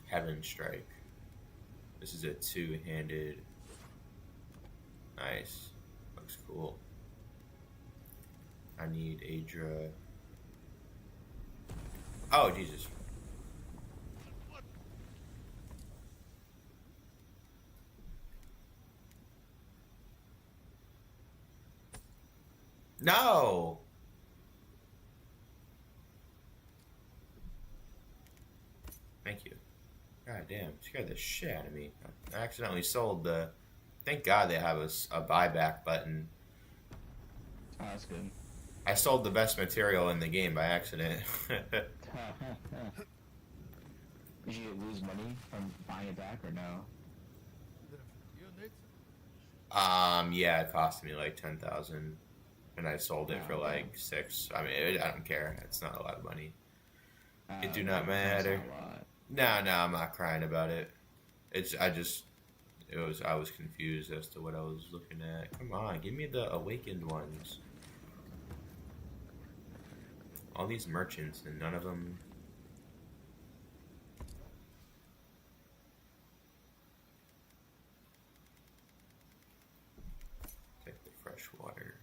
Heaven Strike. This is a 2-handed. Nice. Looks cool. I need Adra. Oh, Jesus. No! Thank you. God damn, scared the shit out of me. I accidentally sold the... Thank God they have a buyback button. Oh, that's good. I sold the best material in the game by accident. Did you lose money from buying it back or no? Yeah, it cost me like 10,000, and I sold it for like 6. I mean, I don't care. It's not a lot of money. It do not matter. No, I'm not crying about it. I was confused as to what I was looking at. Come on, give me the awakened ones. All these merchants and none of them. Take the fresh water.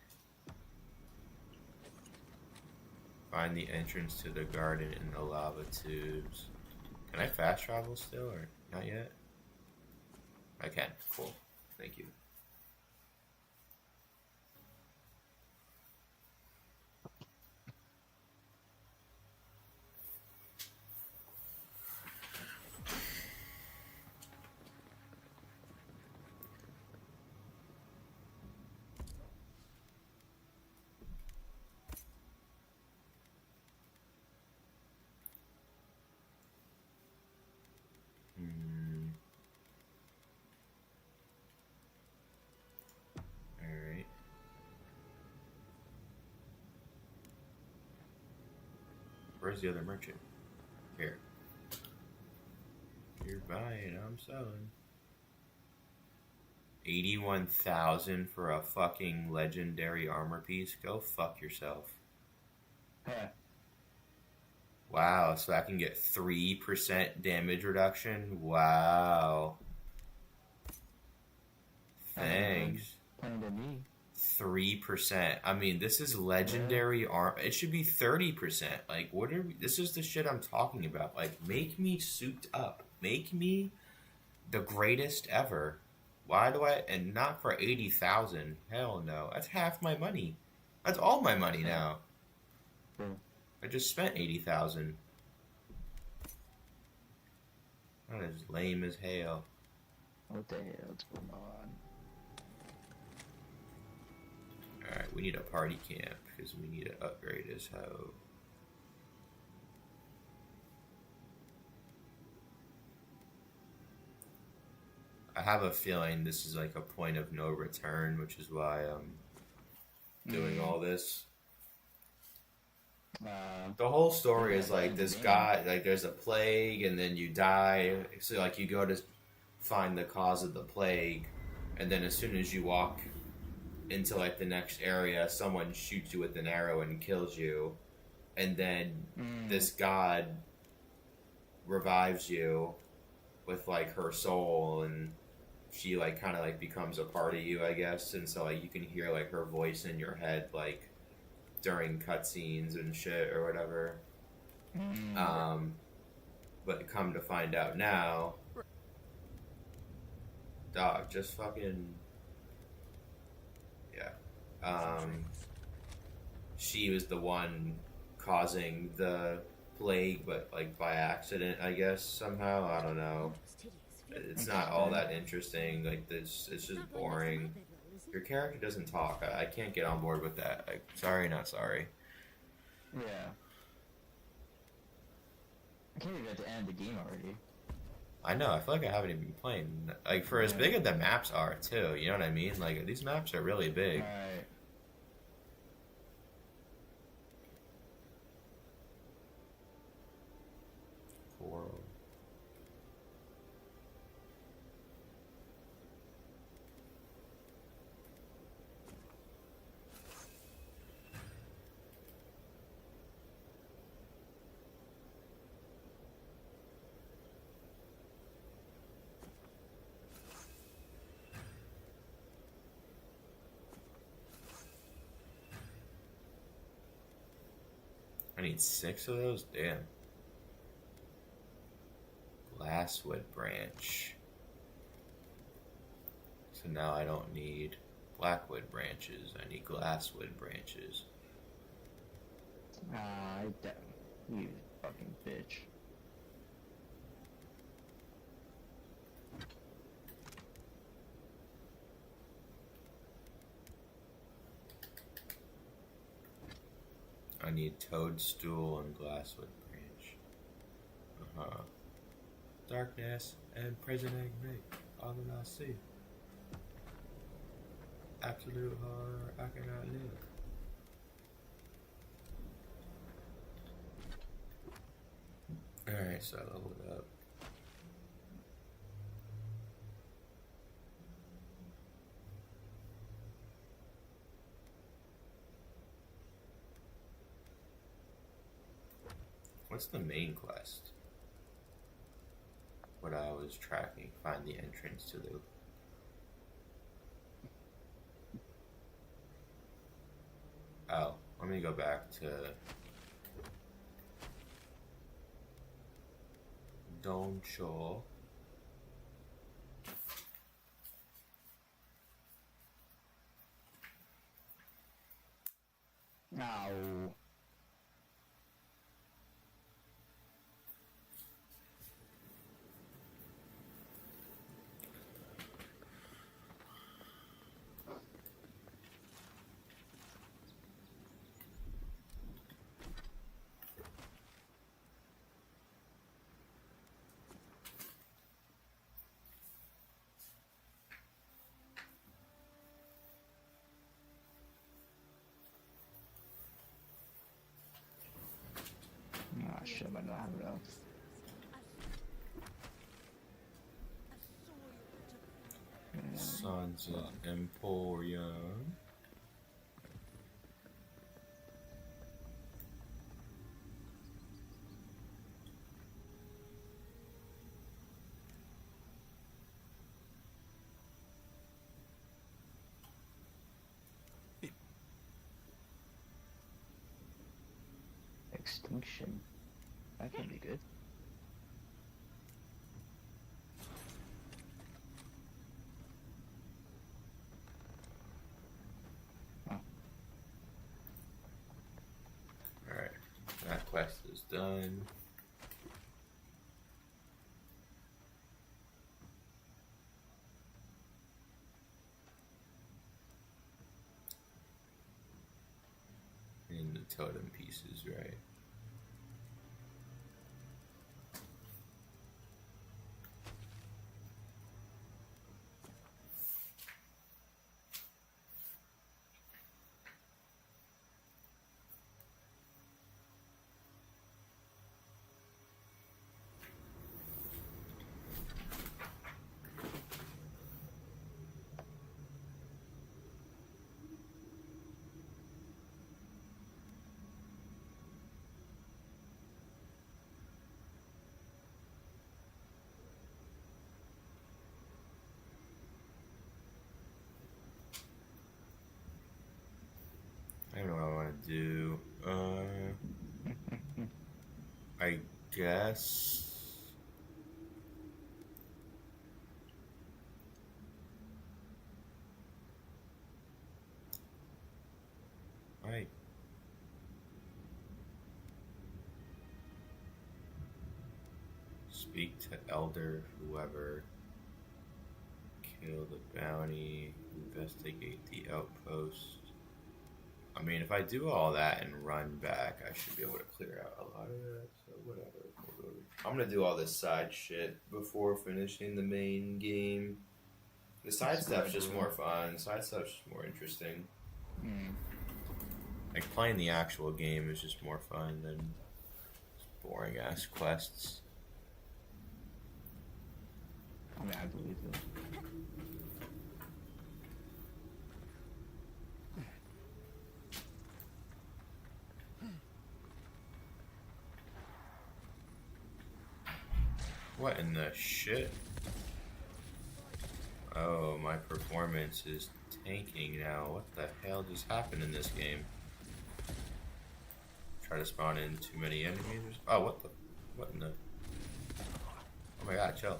Find the entrance to the garden in the lava tubes. Can I fast travel still or not yet? I can. Cool. Thank you. Alright. Where's the other merchant? Here. You're buying, I'm selling. 81,000 for a fucking legendary armor piece? Go fuck yourself. Yeah. Wow, so I can get 3% damage reduction? Wow. Thanks. Playing to me. 3%. I mean, this is legendary armor. It should be 30%. Like, what are we? This is the shit I'm talking about. Like, make me souped up. Make me the greatest ever. Why do I? And not for 80,000. Hell no. That's half my money. That's all my money now. I just spent 80,000. That is lame as hell. What the hell's going on? Alright, we need a party camp because we need to upgrade his hoe. I have a feeling this is like a point of no return, which is why I'm doing all this. The whole story is like this guy, like there's a plague and then you die. So like you go to find the cause of the plague and then as soon as you walk into like the next area, someone shoots you with an arrow and kills you. And then this god revives you with like her soul and she like kind of like becomes a part of you, I guess. And so like you can hear like her voice in your head like during cutscenes and shit or whatever. But come to find out now, dog, just fucking she was the one causing the plague, but like by accident, I guess, somehow. I don't know. It's not all that interesting. Like this, it's just boring. Your character doesn't talk. I can't get on board with that. Like, sorry, not sorry. Yeah. I can't even get to the end of the game already. I know. I feel like I haven't even been playing. Like for as big as the maps are, too. You know what I mean? Like these maps are really big. Alright. Coral. I need 6 of those? Damn. Glasswood branch. So now I don't need blackwood branches. I need glasswood branches. You fucking bitch. I need toadstool and glasswood branch. Darkness and prison ignite. All that I see. Absolute horror, I cannot live. Alright, so I leveled up. What's the main quest? What I was tracking. Find the entrance to the... Oh, let me go back to... Doncho. No. Ah, shit, I don't have it up. Sons of Emporium. Extinction. That can be good. Oh. Alright, that quest is done. And the totem pieces, right? I don't know what I want to do. I guess... I... Speak to Elder, whoever. Kill the bounty. Investigate the outpost. I mean, if I do all that and run back, I should be able to clear out a lot of that, so whatever. I'm gonna do all this side shit before finishing the main game. The side stuff's just more fun. Side stuff's just more interesting. Like, playing the actual game is just more fun than boring-ass quests. I mean, I believe it. What in the shit? Oh, my performance is tanking now. What the hell just happened in this game? Try to spawn in too many enemies? Oh, what in the... Oh my god, chill.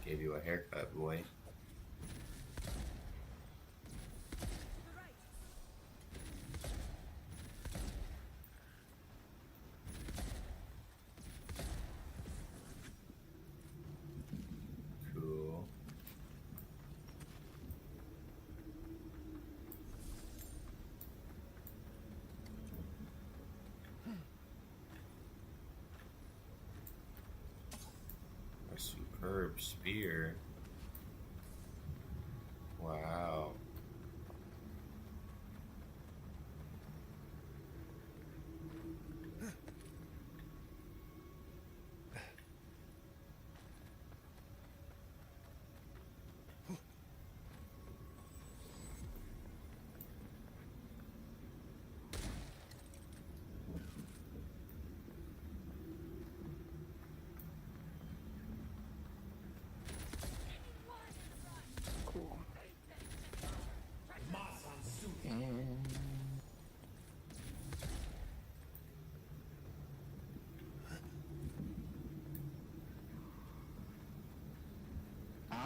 Gave you a haircut, boy. Cool. A superb spear. Wow.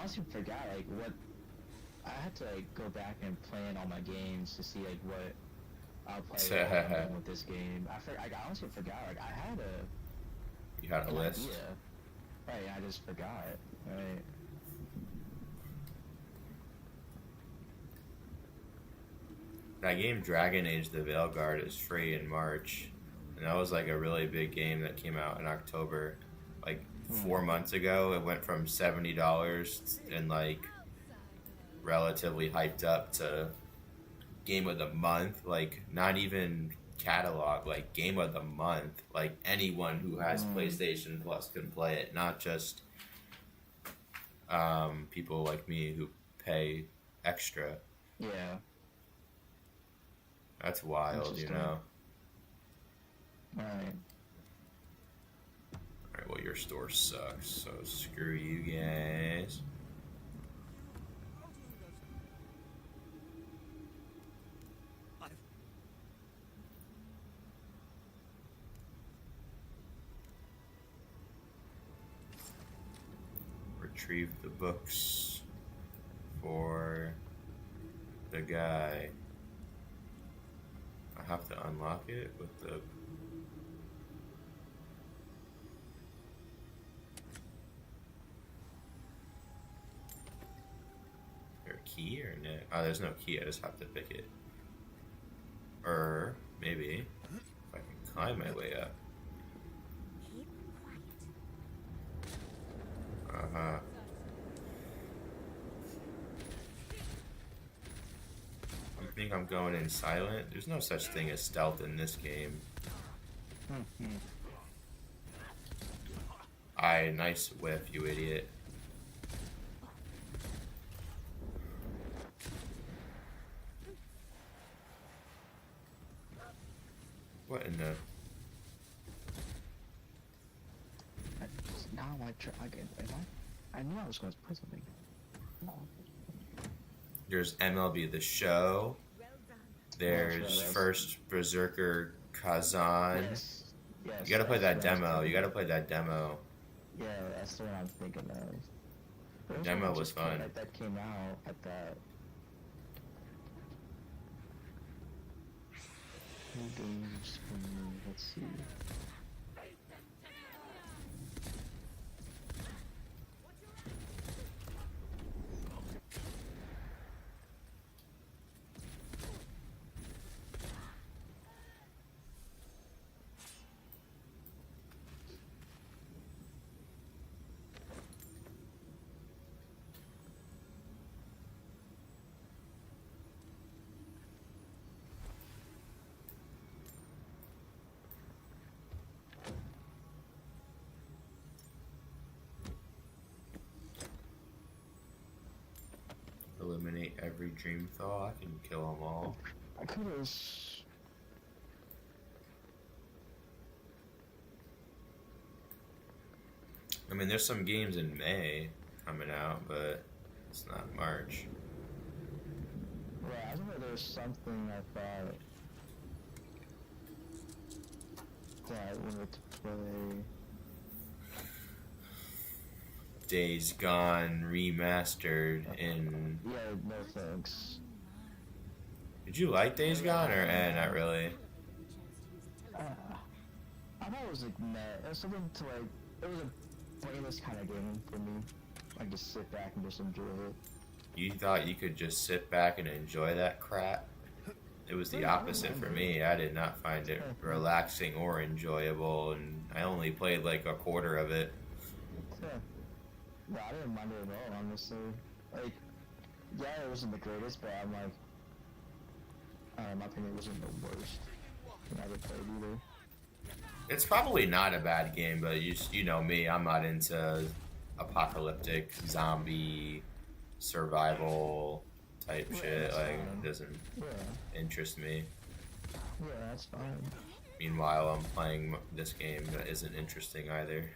honestly forgot like what I had to like go back and plan all my games to see like what I'll play with this game. I honestly forgot. Like I had You had a an list. idea. Right, I just forgot. Right. That game Dragon Age the Veilguard is free in March. And that was like a really big game that came out in October. Like 4 months ago, it went from $70 and like relatively hyped up to game of the month. Like not even catalog, like game of the month. Like anyone who has PlayStation Plus can play it, not just people like me who pay extra. Yeah. That's wild, you know. Alright. Alright, well your store sucks, so screw you guys. Retrieve the books for the guy. I have to unlock it with the... Is there a key or no? Oh, there's no key, I just have to pick it. Or maybe if I can climb my way up. Keep quiet. Uh-huh. You think I'm going in silent? There's no such thing as stealth in this game. Aye, nice whiff, you idiot. What in the... Now I try again. I knew I was going to put something. There's MLB The Show. There's Yes. First Berserker Kazan. Yes. Yes. You gotta play that that's what I was demo. You thinking. gotta play that demo. Yeah, that's the one I'm thinking of. There Demo one was just fun. that came out at that. New games for me. Let's see. Eliminate every dream thought and kill them all. I could have. I mean, there's some games in May coming out, but it's not March. Right, I don't know. There's something I thought that I wanted to play. Days Gone remastered in... Yeah, no thanks. Did you like Days Gone or not really? I thought it was like meh. It was something to like. It was a brainless kind of game for me. I just sit back and just enjoy it. You thought you could just sit back and enjoy that crap? It was the opposite for me. I did not find it relaxing or enjoyable, and I only played like a quarter of it. Yeah. No, I didn't mind it at all, honestly. Like, yeah, it wasn't the greatest, but I'm like, in my opinion, it wasn't the worst. I never played either. It's probably not a bad game, but you know me, I'm not into apocalyptic zombie survival type shit. Like, it doesn't interest me. Yeah, that's fine. Meanwhile, I'm playing this game that isn't interesting either.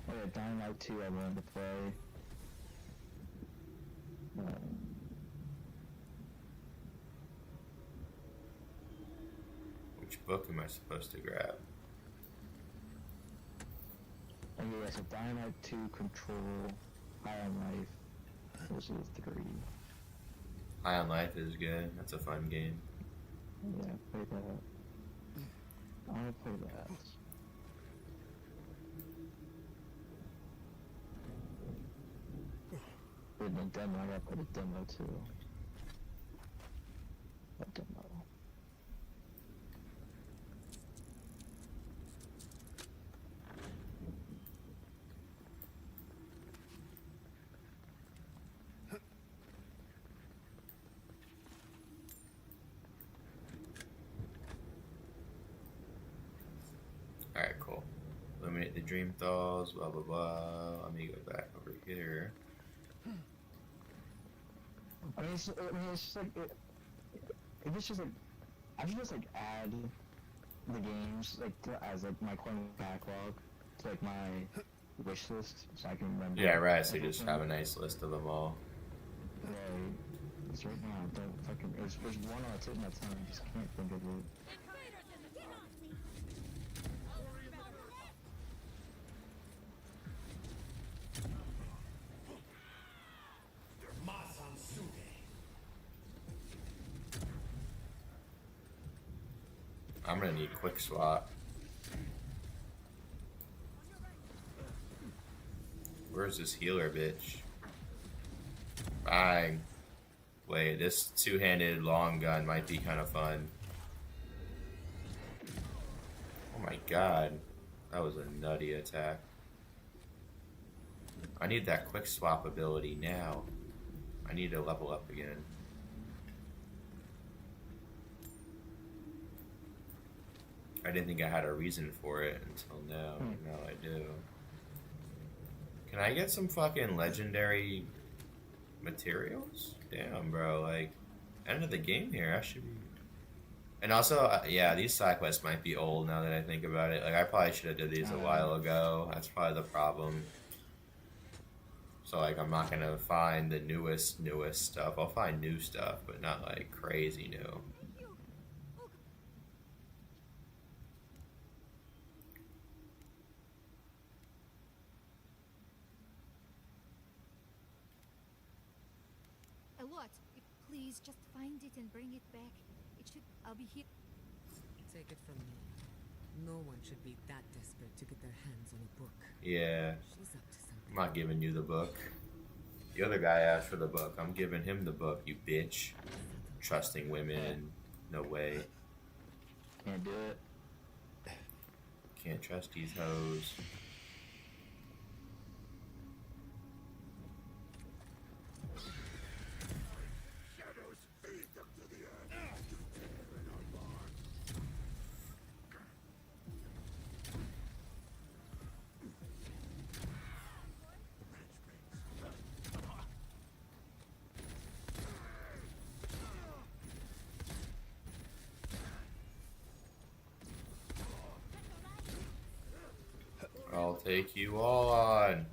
Oh yeah, Dying Light 2 I wanted to play. Which book am I supposed to grab? And yeah, so Dying Light 2 Control, High on Life, those are the 3. High on Life is good. That's a fun game. Yeah, play that. I wanna play that. With the demo, I gotta play the demo too. What demo? Alright, cool. Eliminate the dream thaws, blah blah blah. Let me go back over here. I mean, it's just like, if it's just like, I should just like add the games like as like my coin backlog to like my wish list so I can remember. Yeah, right, so you just have a nice list of them all. Right. Because right now I don't fucking, there's one on the tip of my tongue, I just can't think of it. I'm gonna need quick swap. Where's this healer bitch? Bang. Wait, this two-handed long gun might be kind of fun. Oh my god. That was a nutty attack. I need that quick swap ability now. I need to level up again. I didn't think I had a reason for it until now. Now I do. Can I get some fucking legendary materials? Damn, bro. Like, end of the game here. I should be. And also, yeah, these side quests might be old now that I think about it. Like, I probably should have did these a while ago. That's probably the problem. So, like, I'm not gonna find the newest stuff. I'll find new stuff, but not, like, crazy new. What? Please just find it and bring it back. It should. I'll be here. Take it from me. No one should be that desperate to get their hands on a book. Yeah. She's up to something. I'm not giving you the book. The other guy asked for the book. I'm giving him the book, you bitch. Trusting women. No way. Can't do it. Can't trust these hoes. I'll take you all on.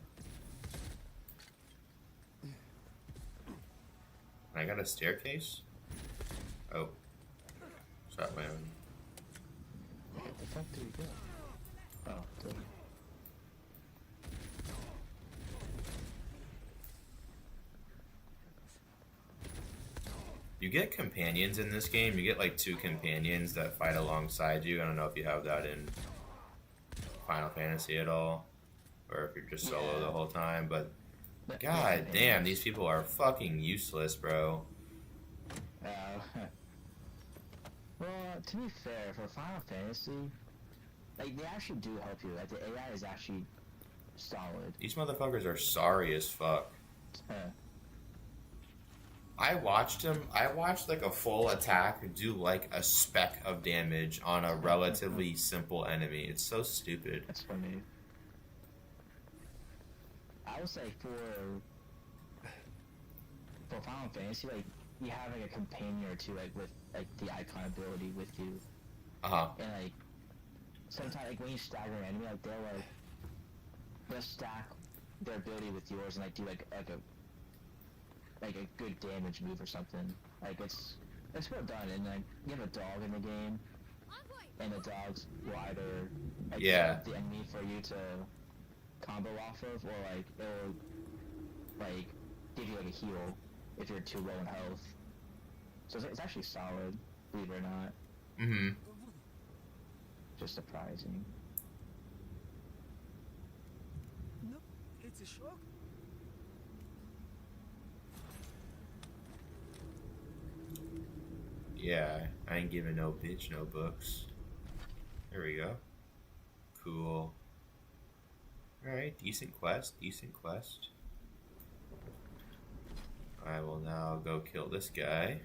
I got a staircase? Oh. Shot my own. Where the fuck did he go? Oh, dude. You get companions in this game. You get like 2 companions that fight alongside you. I don't know if you have that in Final Fantasy at all, or if you're just solo the whole time, but god damn, these people are fucking useless, bro. Well, to be fair, for Final Fantasy, like, they actually do help you. Like, the AI is actually solid. These motherfuckers are sorry as fuck. I watched like a full attack do like a speck of damage on a relatively simple enemy. It's so stupid. That's funny. I would say for Final Fantasy, like, you have like a companion or two, like, with like the icon ability with you. Uh-huh. And like, sometimes, like, when you stagger an enemy, like, they'll stack their ability with yours and like do like a good damage move or something. Like, it's well done. And like, you have a dog in the game, and the dogs will either like, Yeah. the enemy for you to combo off of, or like it'll like give you like a heal if you're too low in health. So it's actually solid, believe it or not. Mm-hmm. Just surprising. No, it's a shock. Yeah, I ain't giving no bitch no books. There we go. Cool. Alright, decent quest, decent quest. I will now go kill this guy.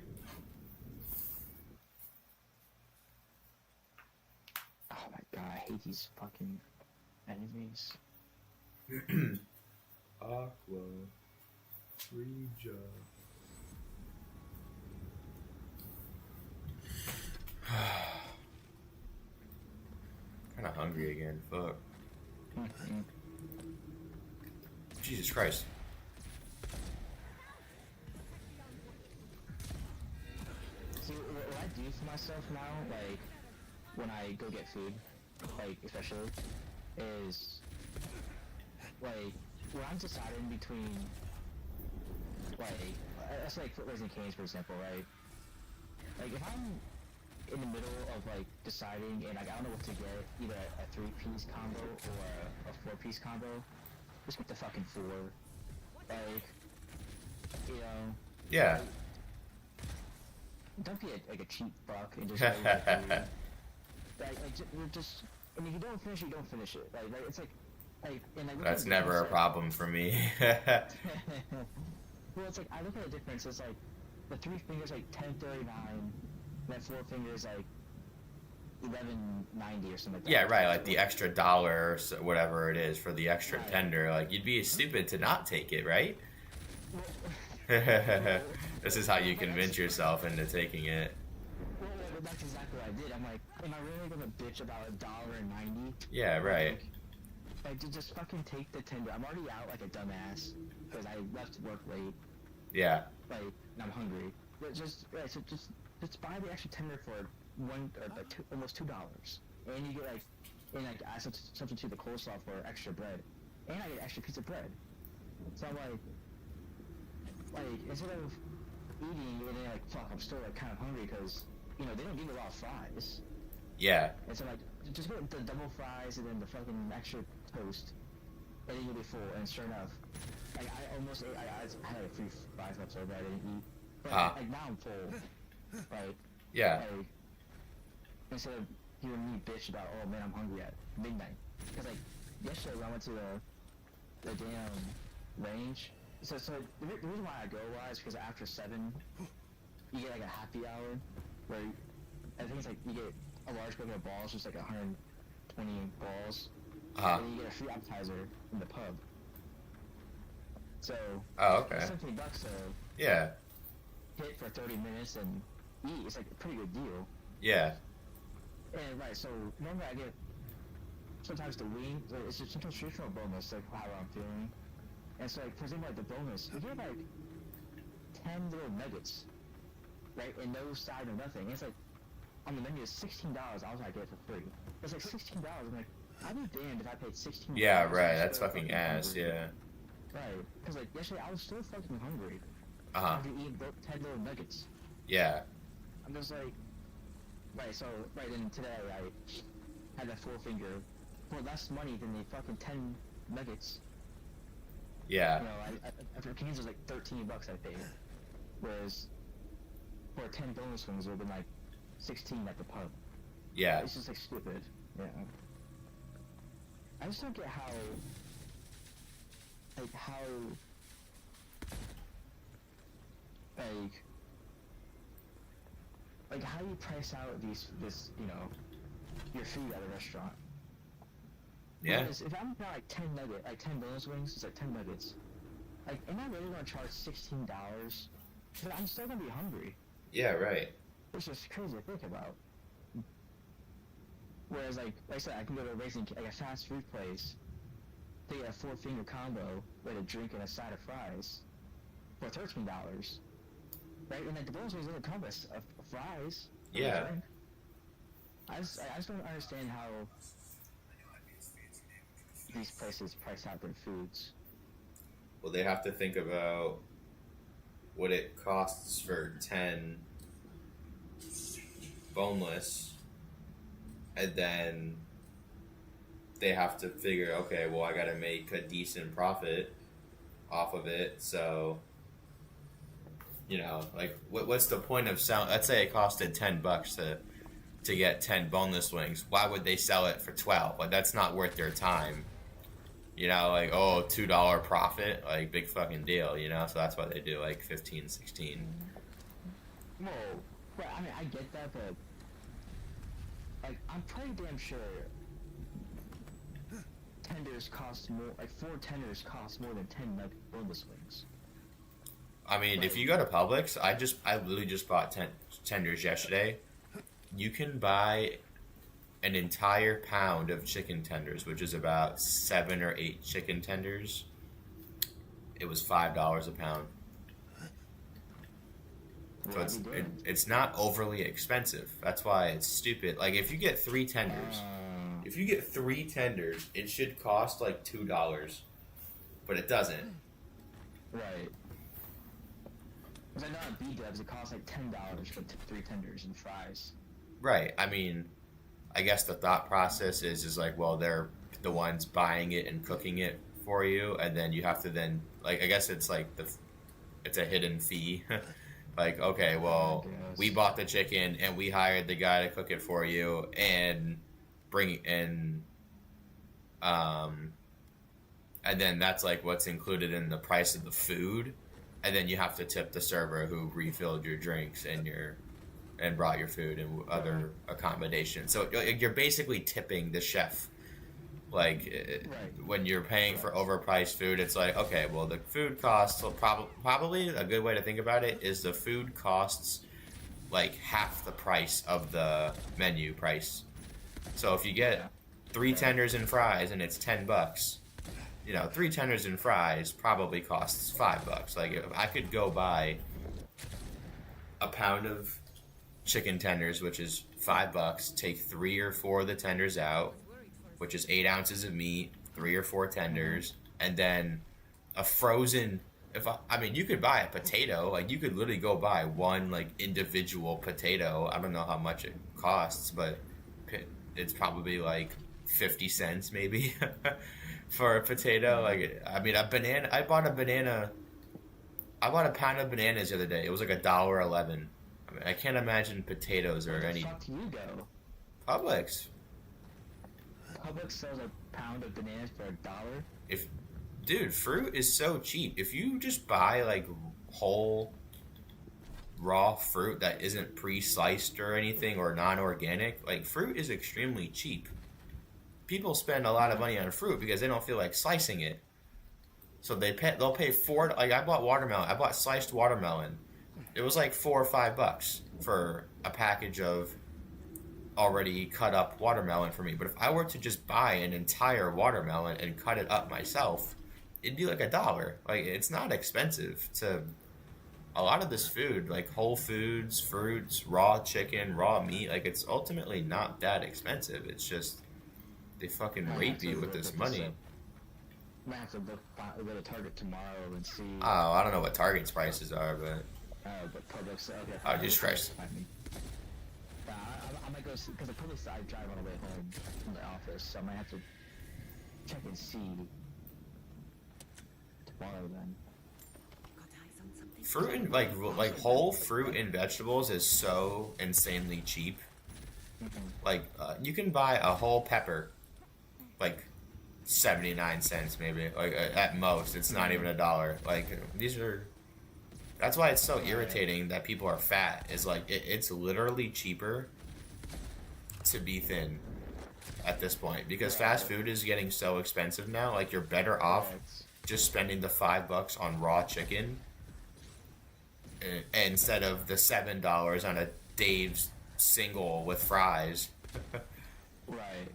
Oh my god, I hate these fucking enemies. Aqua. Free job. Kinda hungry again, fuck. Jesus Christ. See, what I do for myself now, like, when I go get food, like, especially, is, like, when I'm deciding between, like, let's say, like, Raising Cane's, for example, right? Like, if I'm in the middle of, like, deciding, and, like, I don't know what to get, either a 3-piece combo or a 4-piece combo, just get the fucking 4. Like, you know... Yeah. Don't be like a cheap fuck and just like, you're just, and if you don't finish it, you don't finish it. Like it's like, and like. That's never a problem for me. Well, it's like I look at the difference. It's like the 3 fingers like 1039, and then 4 fingers like 1190 or something like that. Yeah, right. Like the extra dollar or so, whatever it is for the extra tender. Like you'd be stupid to not take it, right? This is how you convince yourself into taking it. Well, that's exactly what I did. I'm like, am I really gonna bitch about $1.90? Yeah, right. Like, just fucking take the tender. I'm already out like a dumbass because I left work late. Yeah. Like, and I'm hungry. But just buy the extra tender for almost $2, and you get like, and like I substitute the coleslaw for extra bread, and I get an extra piece of bread. So I'm like instead of eating and then like fuck, I'm still like kind of hungry because they don't give me a lot of fries. Yeah. And so like just get the double fries and then the fucking extra toast, and then you'll be full. And sure enough, like I almost ate. I had like 3 fries left over. I didn't eat. But like now I'm full. Right. Yeah. Like, instead of hearing me bitch about, oh man, I'm hungry at midnight. Because like yesterday when I went to the damn range. So the reason why I go is because after 7, you get like a happy hour where I think it's like you get a large bag of balls, just like 120 balls, and then you get a free appetizer in the pub. So okay. it's $17 to Yeah. hit for 30 minutes and eat. It's like a pretty good deal. Yeah. And right, so normally I get sometimes the wing. It's just sometimes traditional bonus, like how I'm feeling. And so, like, for example, like the bonus, you get like 10 little nuggets, right? And no side, no nothing. And it's like, on the menu is $16. I was like, I get it for free. It's like $16. I'm like, I'd be damned if I paid $16. Yeah, right. That's fucking ass. Hungry. Yeah. Right. Because like yesterday, I was still fucking hungry. After eating 10 little nuggets. Yeah. I'm just like, right. So then today I had that 4 finger for less money than the fucking 10 nuggets. Yeah. For Cane's it was like $13 I paid, whereas for 10 bonus wings it would have been like 16 at the pub. Yeah. It's just like stupid. Yeah. I just don't get how how you price out this your food at a restaurant. Yeah. Because if I'm buying like 10 bonus wings, it's like 10 nuggets. Like, am I really gonna charge $16? Because I'm still gonna be hungry. Yeah, right. It's just crazy to think about. Whereas, like I said, I can go to a fast food place, they get a 4-finger combo with a drink and a side of fries for $13, right? And like the bonus wings doesn't come with fries. Yeah. I just don't understand how. these places price out their foods. Well, they have to think about what it costs for 10 boneless, and then they have to figure, okay, well, I gotta make a decent profit off of it, so, you know, like, what's the point of selling? Let's say it costed $10 to get 10 boneless wings. Why would they sell it for 12? Like, that's not worth their time. You know, like, oh, $2 profit, like, big fucking deal, you know? So that's why they do, like, 15, 16. Well, right, I mean, I get that, but, like, I'm pretty damn sure tenders cost more, like, 4 tenders cost more than 10, like, boneless wings. I mean, if you go to Publix, I literally just bought 10 tenders yesterday. You can buy an entire pound of chicken tenders, which is about 7 or 8 chicken tenders. It was $5 a pound. So it's not overly expensive. That's why it's stupid. Like, if you get 3 tenders, it should cost like $2, but it doesn't. Right. Because I know at B-dubs it costs like $10 for 3 tenders and fries. Right. I mean, I guess the thought process is like, well, they're the ones buying it and cooking it for you, and then you have to then, like, I guess it's like it's a hidden fee. Like, okay, well, we bought the chicken and we hired the guy to cook it for you and bring in, and then that's like what's included in the price of the food, and then you have to tip the server who refilled your drinks and brought your food and other accommodations. So you're basically tipping the chef. Like, when you're paying for overpriced food, it's like, okay, well, the food costs, so probably a good way to think about it is the food costs like half the price of the menu price. So if you get 3 tenders and fries and it's $10, you know, 3 tenders and fries probably costs $5. Like, if I could go buy a pound of chicken tenders, which is $5, take 3 or 4 of the tenders out, which is 8 ounces of meat, 3 or 4 tenders, and then a frozen. I mean, you could buy a potato. Like, you could literally go buy one like individual potato. I don't know how much it costs, but it's probably like 50 cents maybe for a potato. Like, I mean, a banana. I bought a pound of bananas the other day. It was like $1.11. I mean, I can't imagine potatoes or any. Where the fuck do you go? Publix. Publix sells a pound of bananas for $1. Dude, fruit is so cheap. If you just buy like whole raw fruit that isn't pre-sliced or anything or non-organic, like, fruit is extremely cheap. People spend a lot of money on fruit because they don't feel like slicing it. So they'll pay $4. Like, I bought watermelon. I bought sliced watermelon. It was like $4 or $5 for a package of already cut up watermelon for me. But if I were to just buy an entire watermelon and cut it up myself, it'd be like $1. Like, it's not expensive to a lot of this food, like Whole Foods, fruits, raw chicken, raw meat. Like, it's ultimately not that expensive. It's just they fucking rape you with this money. I might have to go to Target tomorrow and see. Oh, I don't know what Target's prices are, but Publix. Okay. Oh, Jesus Christ. I might go because the Publix I drive on the way home from the office, so I might have to check and see tomorrow then. Got eyes on something? fruit and like whole fruit and vegetables is so insanely cheap. Like, you can buy a whole pepper, like 79 cents maybe, like at most. It's not even $1. Like, that's why it's so irritating that people are fat. Is like it's literally cheaper to be thin at this point because fast food is getting so expensive now. Like, you're better off just spending the $5 on raw chicken instead of the $7 on a Dave's single with fries. Right.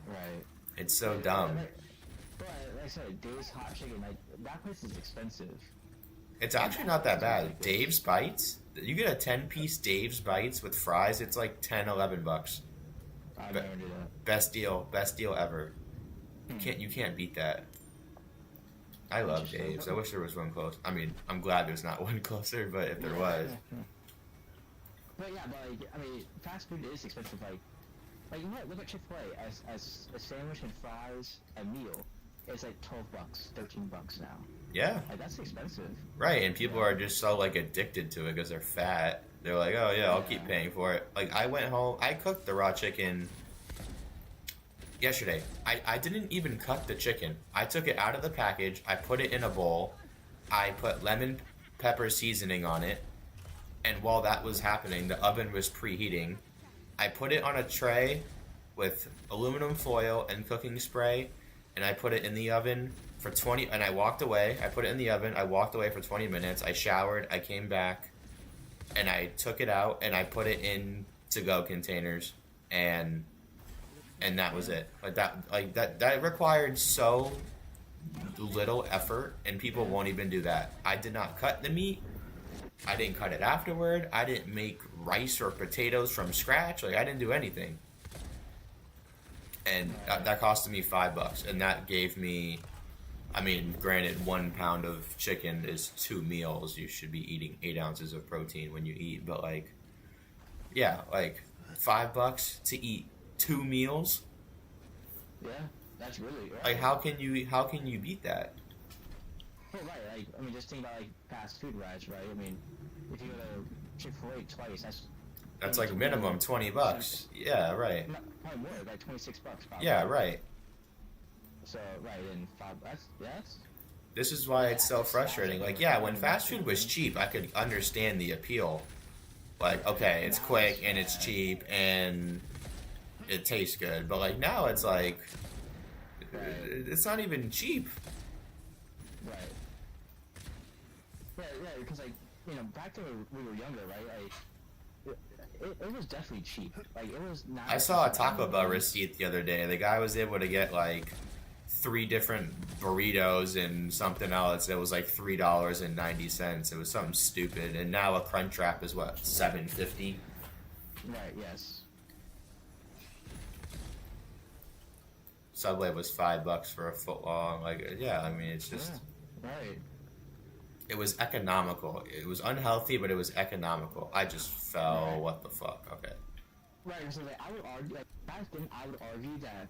It's so dumb. But like I said, Dave's hot chicken, like, that place is expensive. It's actually not that bad. Dave's Bites, you get a 10-piece Dave's Bites with fries, it's like $10, $11. I never do that. Best deal ever. You can't beat that. I love Dave's. I wish there was one close. I mean, I'm glad there's not one closer, but if there was. But yeah, but like, I mean, fast food is expensive. Like look at Chick-fil-A as a sandwich and fries, a meal. It's like $12, $13 now. Yeah. Like that's expensive. Right, and people are just so like addicted to it because they're fat. They're like, oh yeah, I'll keep paying for it. Like I went home, I cooked the raw chicken yesterday. I didn't even cut the chicken. I took it out of the package. I put it in a bowl. I put lemon pepper seasoning on it. And while that was happening, the oven was preheating. I put it on a tray with aluminum foil and cooking spray, and I put it in the oven for 20, and I walked away. I put it in the oven. I walked away for 20 minutes. I showered. I came back, and I took it out, and I put it in to-go containers, and that was it. That required so little effort, and people won't even do that. I did not cut the meat. I didn't cut it afterward. I didn't make rice or potatoes from scratch. Like, I didn't do anything. And that costed me $5. And that gave me, I mean, granted, 1 pound of chicken is 2 meals. You should be eating 8 ounces of protein when you eat. But, like, yeah, like, $5 to eat 2 meals? Yeah, that's really right. Like, how can you beat that? Well, right, like, I mean, just think about, like, fast food rides, right? I mean, if you go to Chick-fil-A twice, that's like minimum $20. Yeah, right. Probably more, like $26. Probably. Yeah, right. So, right, and that's... This is why it's so frustrating. Like, yeah, when fast food was cheap, I could understand the appeal. Like, okay, it's quick and it's cheap and it tastes good. But, like, now it's like, it's not even cheap. Right. Yeah, because, like, you know, back when we were younger, right, like, it was definitely cheap. Like, it was not... I saw a Taco Bell receipt the other day. The guy was able to get, like, 3 different burritos and something else. It was, like, $3.90. It was something stupid. And now a Crunchwrap is, what, $7.50? Right, yes. Subway was $5 for a foot long. Like, yeah, I mean, it's just... Yeah, right. It was economical. It was unhealthy, but it was economical. I just fell. Right. What the fuck? Okay. Right. So like, I would argue, like, back then, I would argue that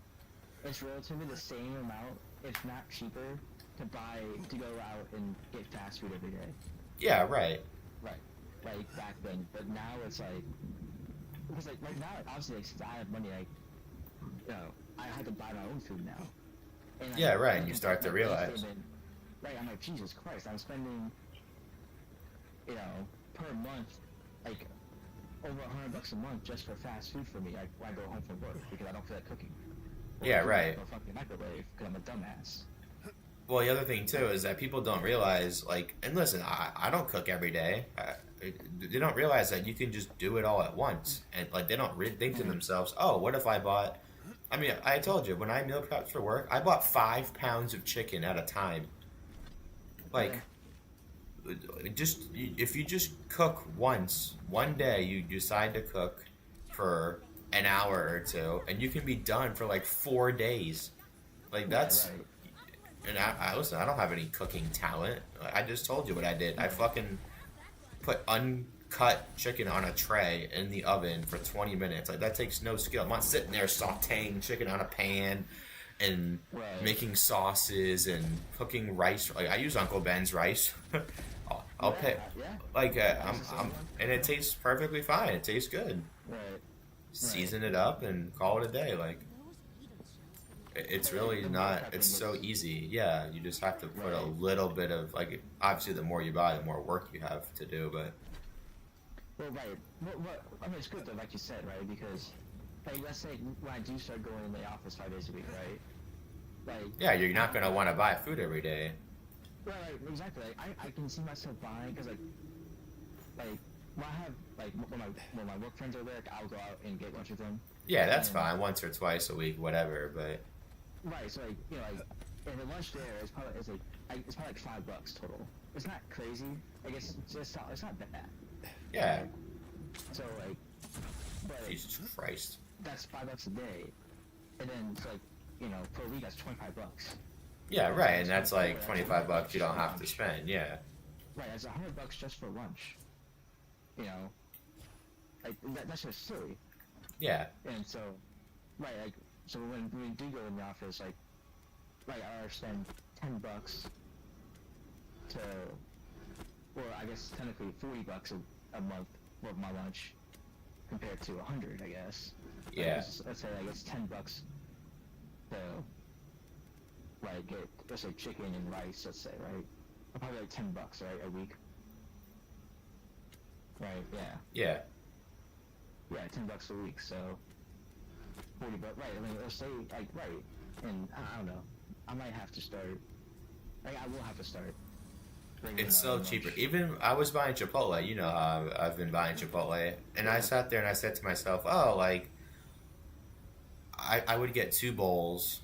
it's relatively the same amount, if not cheaper, to go out and get fast food every day. Yeah. Right. Right. Like back then, but now it's like, because like right now, obviously, like, since I have money, like, you know, I have to buy my own food now. And, like, yeah. Right. And you start to realize. Right, I'm like, Jesus Christ, I'm spending, you know, per month, like, over $100 a month just for fast food for me. When I go home from work because I don't feel like cooking. Yeah, right. Or fucking microwave because I'm a dumbass. Well, the other thing too is that people don't realize, like, and listen, I don't cook every day. They don't realize that you can just do it all at once, and like they don't think to themselves, oh, what if I bought? I mean, I told you when I meal prepped for work, I bought 5 pounds of chicken at a time. Like, just if you just cook once, one day you decide to cook for an hour or two, and you can be done for like 4 days. Like that's, and I listen. I don't have any cooking talent. I just told you what I did. I fucking put uncut chicken on a tray in the oven for 20 minutes. Like that takes no skill. I'm not sitting there sautéing chicken on a pan. And making sauces and cooking rice. Like I use Uncle Ben's rice. I'll pay. Like and it tastes perfectly fine. It tastes good. Right. Season it up and call it a day. Like it's really not. It's so easy. Yeah, you just have to put a little bit of like. Obviously, the more you buy, the more work you have to do. But well, right. Well, I mean, it's good though, like you said, right? Because. Like, let's say when I do start going in the office 5 days a week, right? Like, yeah, you're not gonna want to buy food every day. Right, exactly. Like, I can see myself buying because, like, when I have like when my work friends are there, like, I'll go out and get lunch with them. Yeah, that's fine, once or twice a week, whatever. But right, so like you know, like, and the lunch there is probably it's probably like $5 total. It's not crazy. I guess it's not that bad. Yeah. So like, but Jesus Christ. That's $5 a day, and then it's like, per week that's $25. Yeah, right, and that's like $25 you don't have to spend. Yeah. Right, that's $100 just for lunch. Like that's just silly. Yeah. And so, right, like so when we do go in the office, like, right, I spend $10 to, well, I guess technically $40 a month for my lunch, compared to 100, I guess. Yeah. Let's say I guess $10 to, like, get, let's say, chicken and rice, let's say, right? Probably like $10, right, a week. Right, yeah. Yeah. Yeah, $10 a week, so $40, right? I mean, let's say, like, right, and I don't know, I might have to start. Like, I will have to start. It's so cheaper. Even I was buying Chipotle. You know how I've been buying Chipotle, and I sat there and I said to myself, "Oh, like I would get 2 bowls,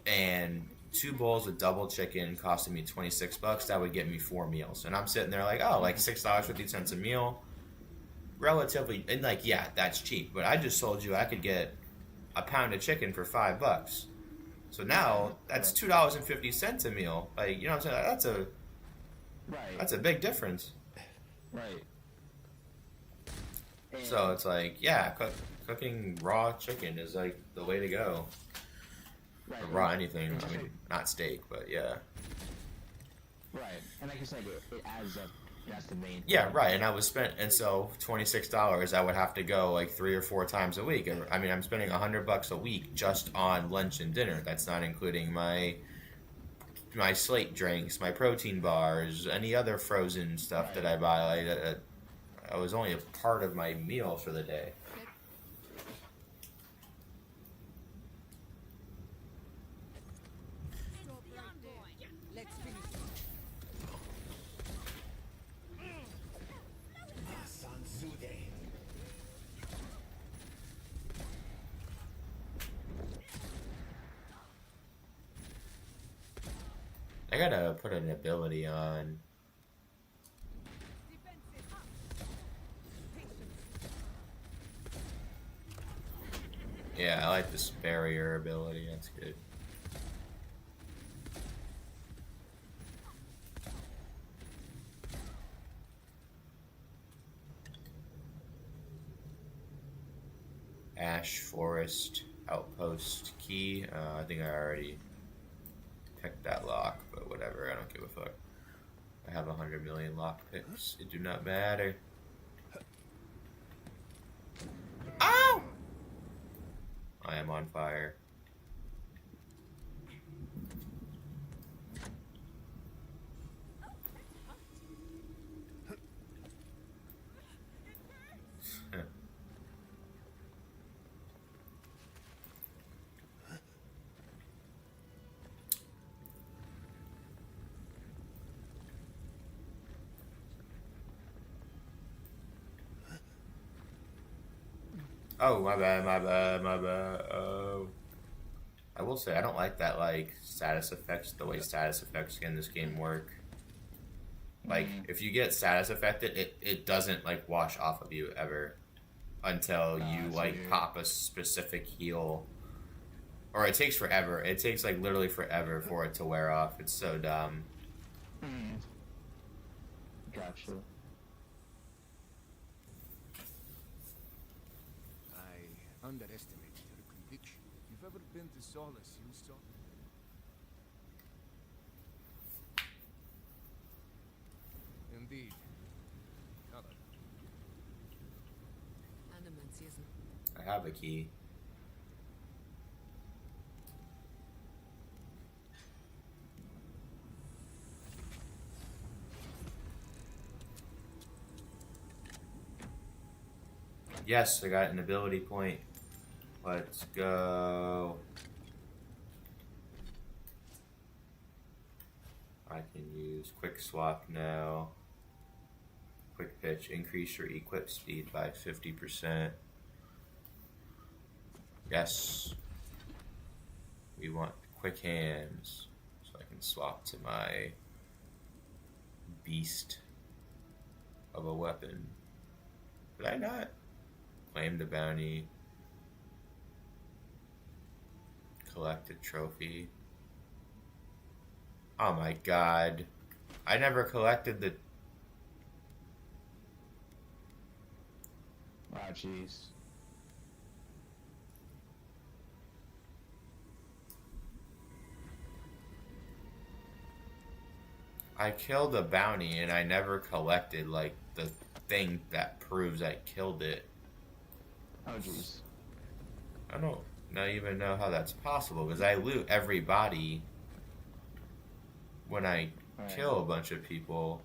and 2 bowls of double chicken costing me $26. That would get me 4 meals." And I'm sitting there like, "Oh, like $6.50 a meal." Relatively, and like, yeah, that's cheap. But I just told you I could get a pound of chicken for $5. So now that's $2.50 a meal. Like, you know what I'm saying? That's a big difference. Right. And So it's like, yeah, cooking raw chicken is like the way to go. right, Or raw anything. I mean, not steak, but yeah. right, and like I said, it adds up. That's the main. Yeah, right. And I was and so $26, I would have to go like 3 or 4 times a week. I mean, I'm spending $100 a week just on lunch and dinner. That's not including my slate drinks, my protein bars, any other frozen stuff that I buy. Like, I was only a part of my meal for the day. Let's finish. I gotta put an ability on. Yeah, I like this barrier ability. That's good. Ash Forest Outpost Key. I think I already picked that lock, but whatever. I don't give a fuck. I have 100 million lock picks. It do not matter. Ow! I am on fire. Oh, my bad, my bad, my bad. Oh. I will say, I don't like that, like, status effects, the way status effects in this game work. Like, if you get status affected, it doesn't, like, wash off of you ever until you, like, weird. pop a specific heal. Or it takes forever. It takes, like, literally forever for it to wear off. It's so dumb. Gotcha. I underestimated your conviction. If you've ever been to Solace, you saw. Indeed. Color. Animancy isn't. I have a key. Yes, I got an ability point. Let's go. I can use quick swap now. Quick pitch, increase your equip speed by 50%. Yes. We want quick hands. So I can swap to my beast of a weapon. Did I not? Claim the bounty. Collected trophy. Oh my god. I never collected the... Oh, jeez. I killed a bounty and I never collected, like, the thing that proves I killed it. Oh, jeez. I don't not even know how that's possible, because I loot every body when I kill a bunch of people.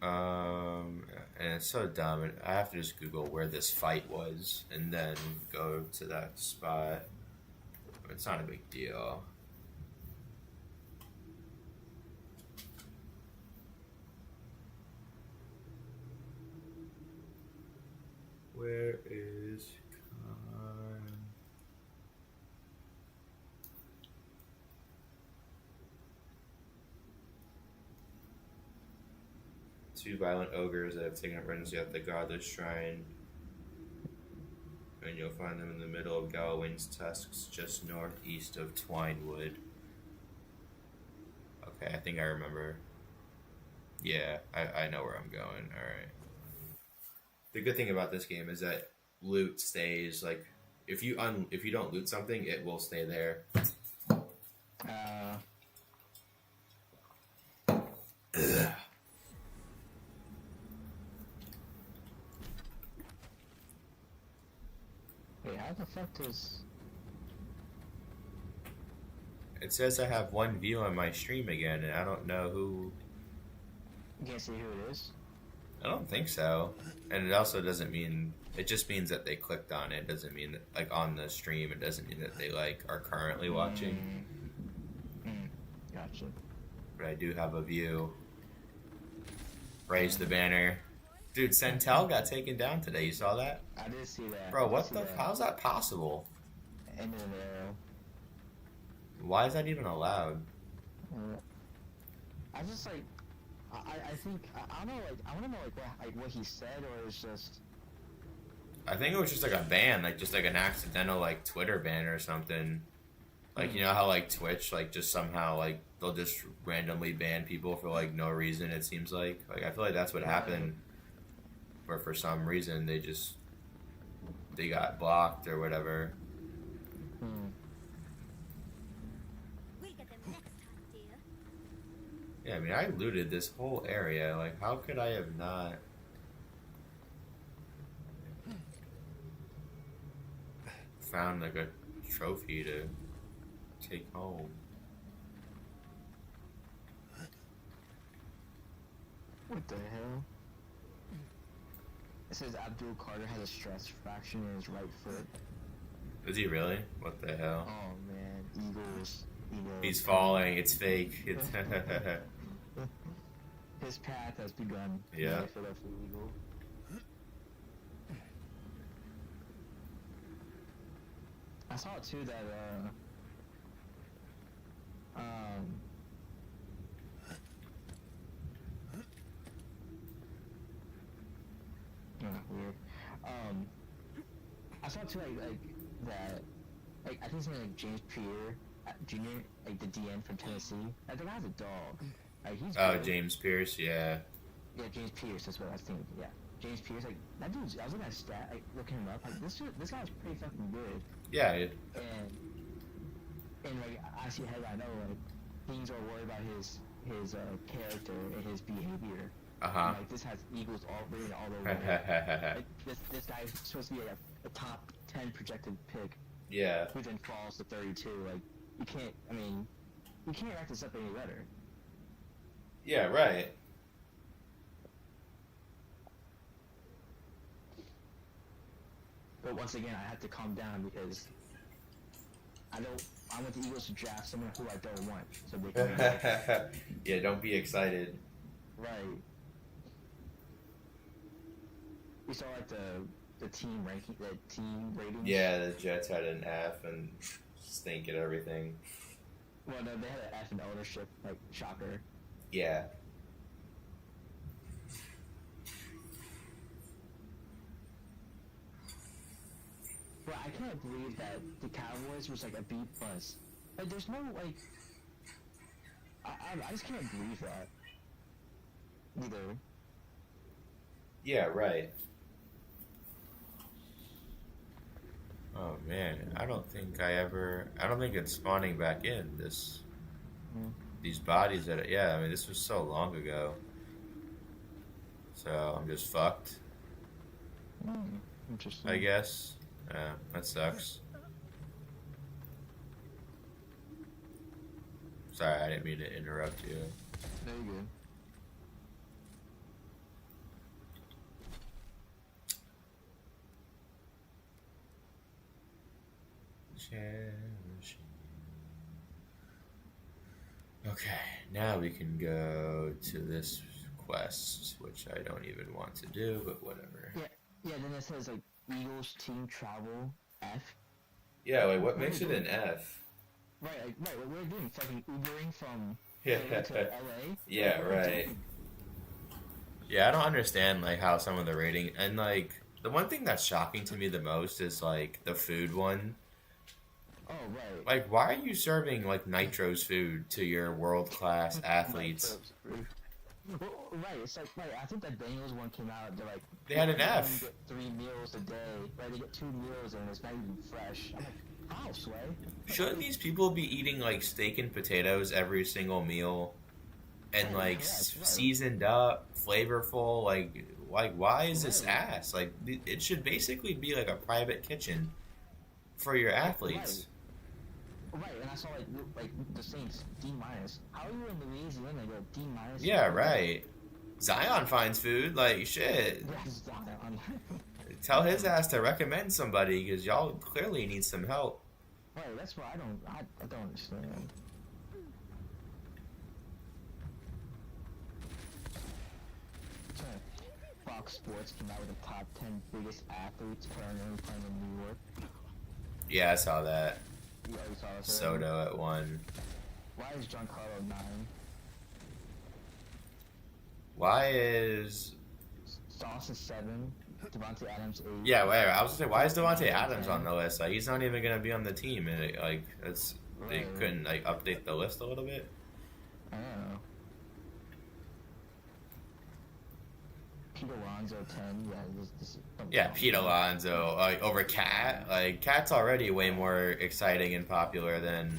And it's so dumb. I have to just Google where this fight was and then go to that spot. It's not a big deal. Where is Khan? Two violent ogres that have taken up residence at the godless shrine. And you'll find them in the middle of Galwain's tusks, just northeast of Twinewood. Okay, I think I remember. Yeah, I know where I'm going. Alright. The good thing about this game is that loot stays, like, if you don't loot something, it will stay there. Wait, how the fuck does... It says I have one view on my stream again, and I don't know who... You can't see who it is? I don't think so. And it also doesn't mean... It just means that they clicked on it. It doesn't mean that, like, on the stream, it doesn't mean that they, like, are currently watching. Gotcha. But I do have a view. Raise the banner. Dude, Centel got taken down today. You saw that? I did see that. Bro, what the... How's that possible? End of an arrow. Why is that even allowed? I just, like... I think... I don't know, like... I want to know, what he said, or it's just... I think it was just like a ban, like just like an accidental like Twitter ban or something. Like, you know how like Twitch, like just somehow like they'll just randomly ban people for like no reason, it seems like. Like I feel like that's what happened. Where for some reason they got blocked or whatever. We'll get them next time, dear. Yeah, I mean I looted this whole area. Like how could I have not... found like a trophy to take home? What the hell? It says Abdul Carter has a stress fracture in his right foot. Is he really? What the hell? Oh man, Eagles. He's falling. It's fake. It's His path has begun. Yeah. Philadelphia Eagle. I saw too that weird. I saw too like that, like I think something like James Pierre Jr., like the DN from Tennessee. Like the guy's a dog. Like he's good. James Pierce, yeah. Yeah, James Pierce. That's what I was thinking. Yeah, James Pierce. Like that dude's. I was looking at stat, like looking him up. Like this guy's pretty fucking good. Yeah. And like I see a headline. Oh, like things are worried about his character and his behavior. Like this has Eagles all written all over it. Like, this guy's supposed to be like a top 10 projected pick. Yeah. Who then falls to 32. Like you can't. I mean, you can't write this up any better. Yeah. Right. But once again, I have to calm down because I want the Eagles to draft someone who I don't want, so they can. Yeah, don't be excited. Right. We saw like the team ranking, the team ratings. Yeah, the Jets had an F and stink at everything. Well, no, they had an F in ownership, like shocker. Yeah. Well, I can't believe that the Cowboys was like a B plus. Like, there's no like. I just can't believe that. Either. Yeah, right. Oh man, I don't think it's spawning back in this. These bodies that, yeah, I mean, this was so long ago. So I'm just fucked, Interesting. I guess. That sucks. Sorry, I didn't mean to interrupt you. No, you're good. Okay, now we can go to this quest, which I don't even want to do, but whatever. Yeah, then it says like Eagles team travel F. Yeah, like what makes it an F? Right, what we're doing, fucking Ubering from Yeah. LA to LA. Yeah, right. Yeah, I don't understand like how some of the rating, and like the one thing that's shocking to me the most is like the food one. Oh, right. Like, why are you serving like Nitro's food to your world class athletes? Well, right, it's like, right, I think that Bengals one came out, they're like... They had an they F. Get 3 meals a day, right, they get 2 meals and it's not even fresh. I'm like, how, Sway? Shouldn't these people be eating like steak and potatoes every single meal? And like Right. seasoned up, flavorful, like why is this ass? Like it should basically be like a private kitchen for your athletes. Right, and I saw like the Saints D minus. How are you in Louisiana? You're D minus. Yeah, right. Zion finds food, like shit. Tell his ass to recommend somebody because y'all clearly need some help. Right, that's why I don't understand. Fox Sports came out with the top 10 biggest athletes currently playing in New York. Yeah, I saw that. You already saw this. Soto at 1. Why is Giancarlo 9? Why is Sauce is 7. Devontae Adams 8. Yeah, wait, I was gonna say, why is Devontae Adams on the list? Like, he's not even gonna be on the team, and they couldn't like update the list a little bit. I don't know. Pete Alonso 10. Yeah, Pete Alonso over Cat. Like, Cat's already way more exciting and popular than.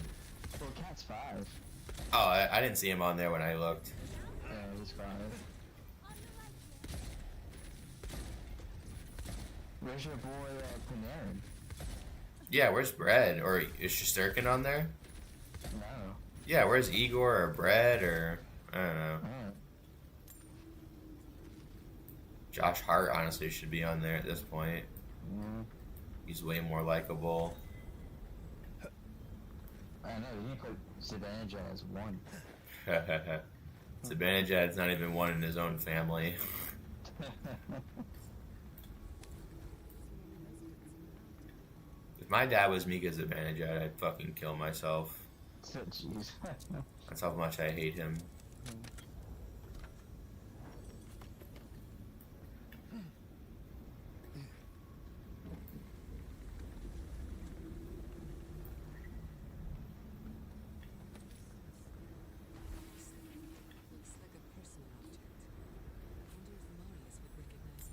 Well, Cat's 5. Oh, I didn't see him on there when I looked. Yeah, he's 5. Where's your boy Panarin? Yeah, where's Bread? Or is Shesterkin on there? No. Yeah, where's Igor or Bread or I don't know. Josh Hart honestly should be on there at this point. Mm. He's way more likable. I know, you need to put Zibanejad as 1. Zibanejad's not even one in his own family. If my dad was Mika Zibanejad, I'd fucking kill myself. Jeez. That's how much I hate him. Looks like a personal object. I wonder if Marius would recognize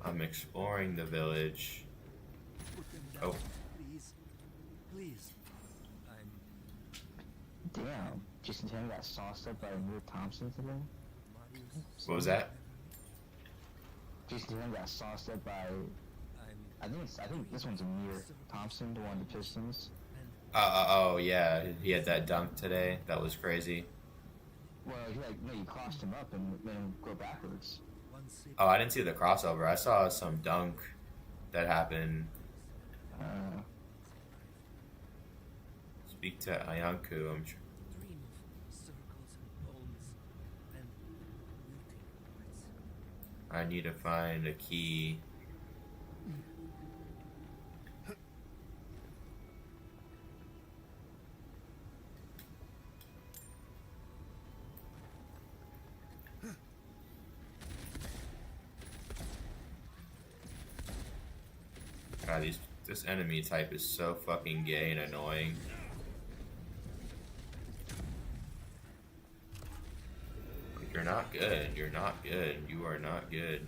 it. I'm exploring the village. Put them Oh. down, please. Please. I'm Damn. Jason Tatum got sauced up by Amir Thompson today? Marius. What was that? Jason Tatum got sauced up by... I'm I think this one's Amir Thompson, the one of the Pistons. Oh, yeah. He had that dunk today. That was crazy. Well, you crossed him up and made him go backwards. one sip. Oh, I didn't see the crossover. I saw some dunk that happened. Speak to Ayanku. I'm sure. Dream of circles and bones and wilting hearts. I need to find a key. God, this enemy type is so fucking gay and annoying. Like, you're not good. You're not good. You are not good.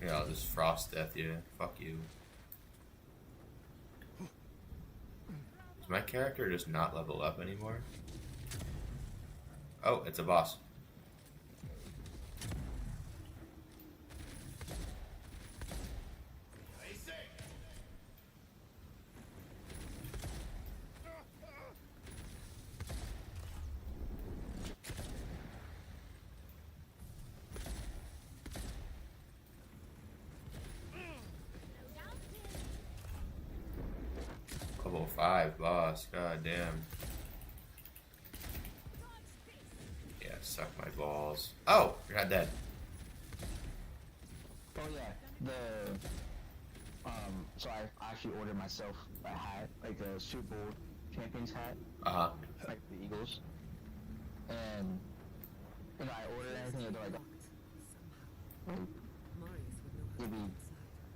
Yeah, I'll just frost death you. Fuck you. Does my character just not level up anymore? Oh, it's a boss. Level 5 boss, god damn. Yeah, suck my balls. Oh, you're not dead. Oh yeah, so I actually ordered myself a hat, like a Super Bowl champions hat, like the Eagles, and you know I ordered everything, and they're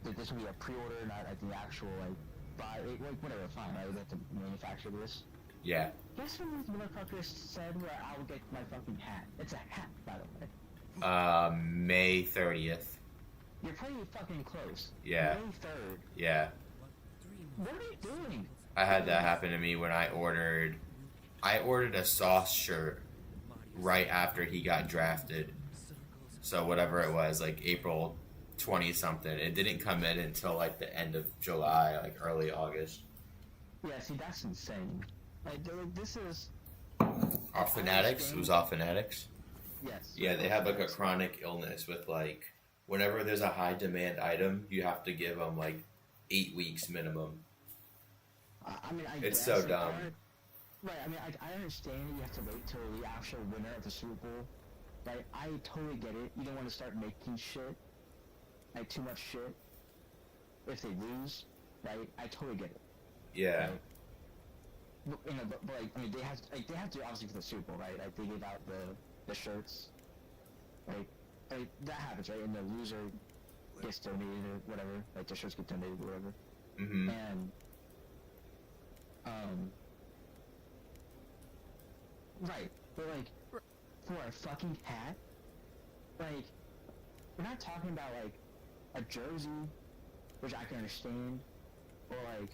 like, this will be a pre-order, not like the actual like buy, like whatever, fine, right? We have to manufacture this. Yeah. Guess what these motherfuckers said where I would get my fucking hat? It's a hat, by the way. May 30th. You're pretty fucking close. Yeah. May 3rd. Yeah. What are you doing? I had that happen to me when I ordered a Sauce shirt right after he got drafted. So whatever it was, like April 20 something. It didn't come in until like the end of July, like early August. Yeah, see, that's insane. Like, this is Off Fanatics? It was off Fanatics? Yes. Yeah, they have like a chronic illness with like, whenever there's a high demand item, you have to give them like 8 weeks minimum. I mean, it's so dumb. Right, I mean, I understand you have to wait till the actual winner of the Super Bowl. Right, I totally get it. You don't want to start making shit, like too much shit, if they lose, right? I totally get it. Yeah. Right? But, you know, but like, I mean, they have to obviously for the Super Bowl, right? Like, they give out the shirts, like that happens, right? And the loser gets donated or whatever, like the shirts get donated or whatever. Mm-hmm. And right, but like for a fucking hat, like we're not talking about like a jersey, which I can understand, or like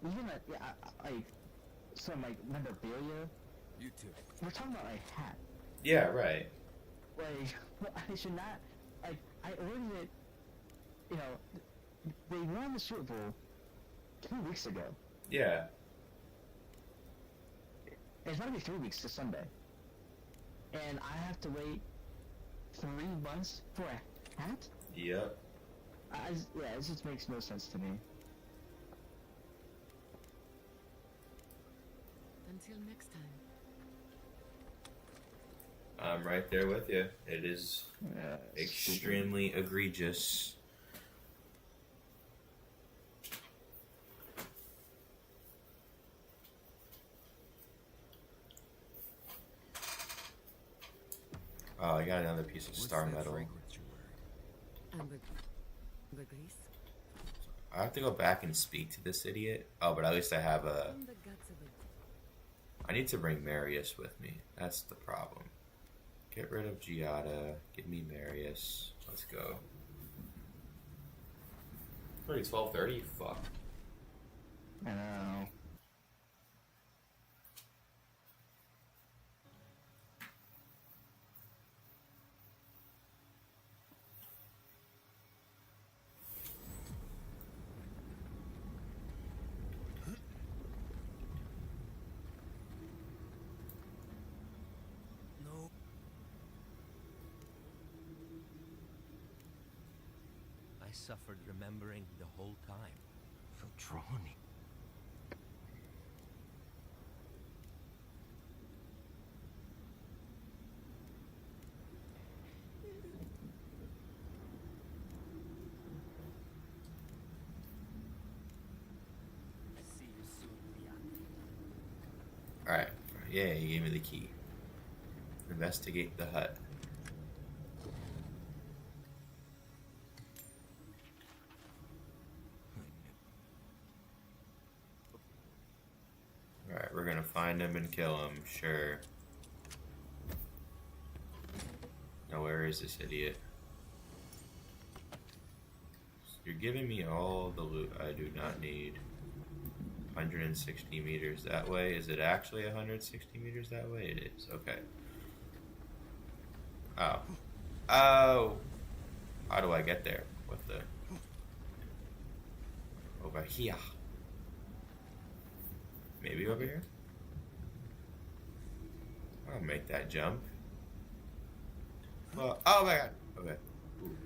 even like some like memorabilia. You too. We're talking about like hat. Yeah, right. Like, I should not, like, I ordered it, you know, they won the Super Bowl 2 weeks ago. Yeah. It's going to be 3 weeks to Sunday. And I have to wait 3 months for a hat? Yep. Yeah, it just makes no sense to me. Until next time. I'm right there with you. It is extremely egregious. Oh, I got another piece of star metal. Ambergris? I have to go back and speak to this idiot. Oh, but at least I have a... In the guts of it. I need to bring Marius with me. That's the problem. Get rid of Giada. Give me Marius. Let's go. Already 12:30? Fuck. I know. I suffered remembering the whole time. Veltroni. Alright. Yeah, he gave me the key. Investigate the hut. Alright, we're gonna find him and kill him, sure. Now where is this idiot? You're giving me all the loot I do not need. 160 meters that way. Is it actually 160 meters that way? It is. Okay. Oh. Oh! How do I get there? What the? Over here. Maybe over here? I'll make that jump. Well, oh my god. Okay. Ooh.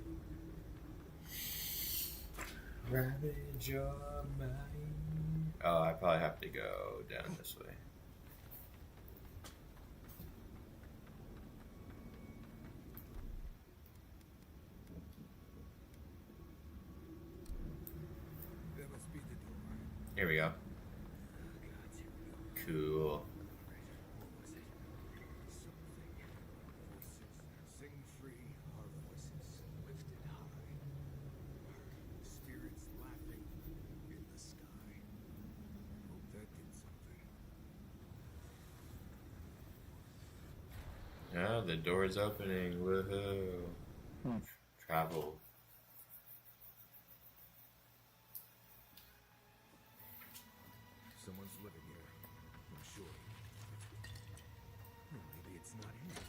Ravage your mind. Oh, I probably have to go down this way. That must be the door. Here we go. God, here we go. Cool. What was it? Something. Voices. Sing free our voices lifted high. Heard spirits laughing in the sky. Hope that did something. Oh, the door's opening. Woohoo. Travel. Someone's living here. I'm sure. Maybe it's not him.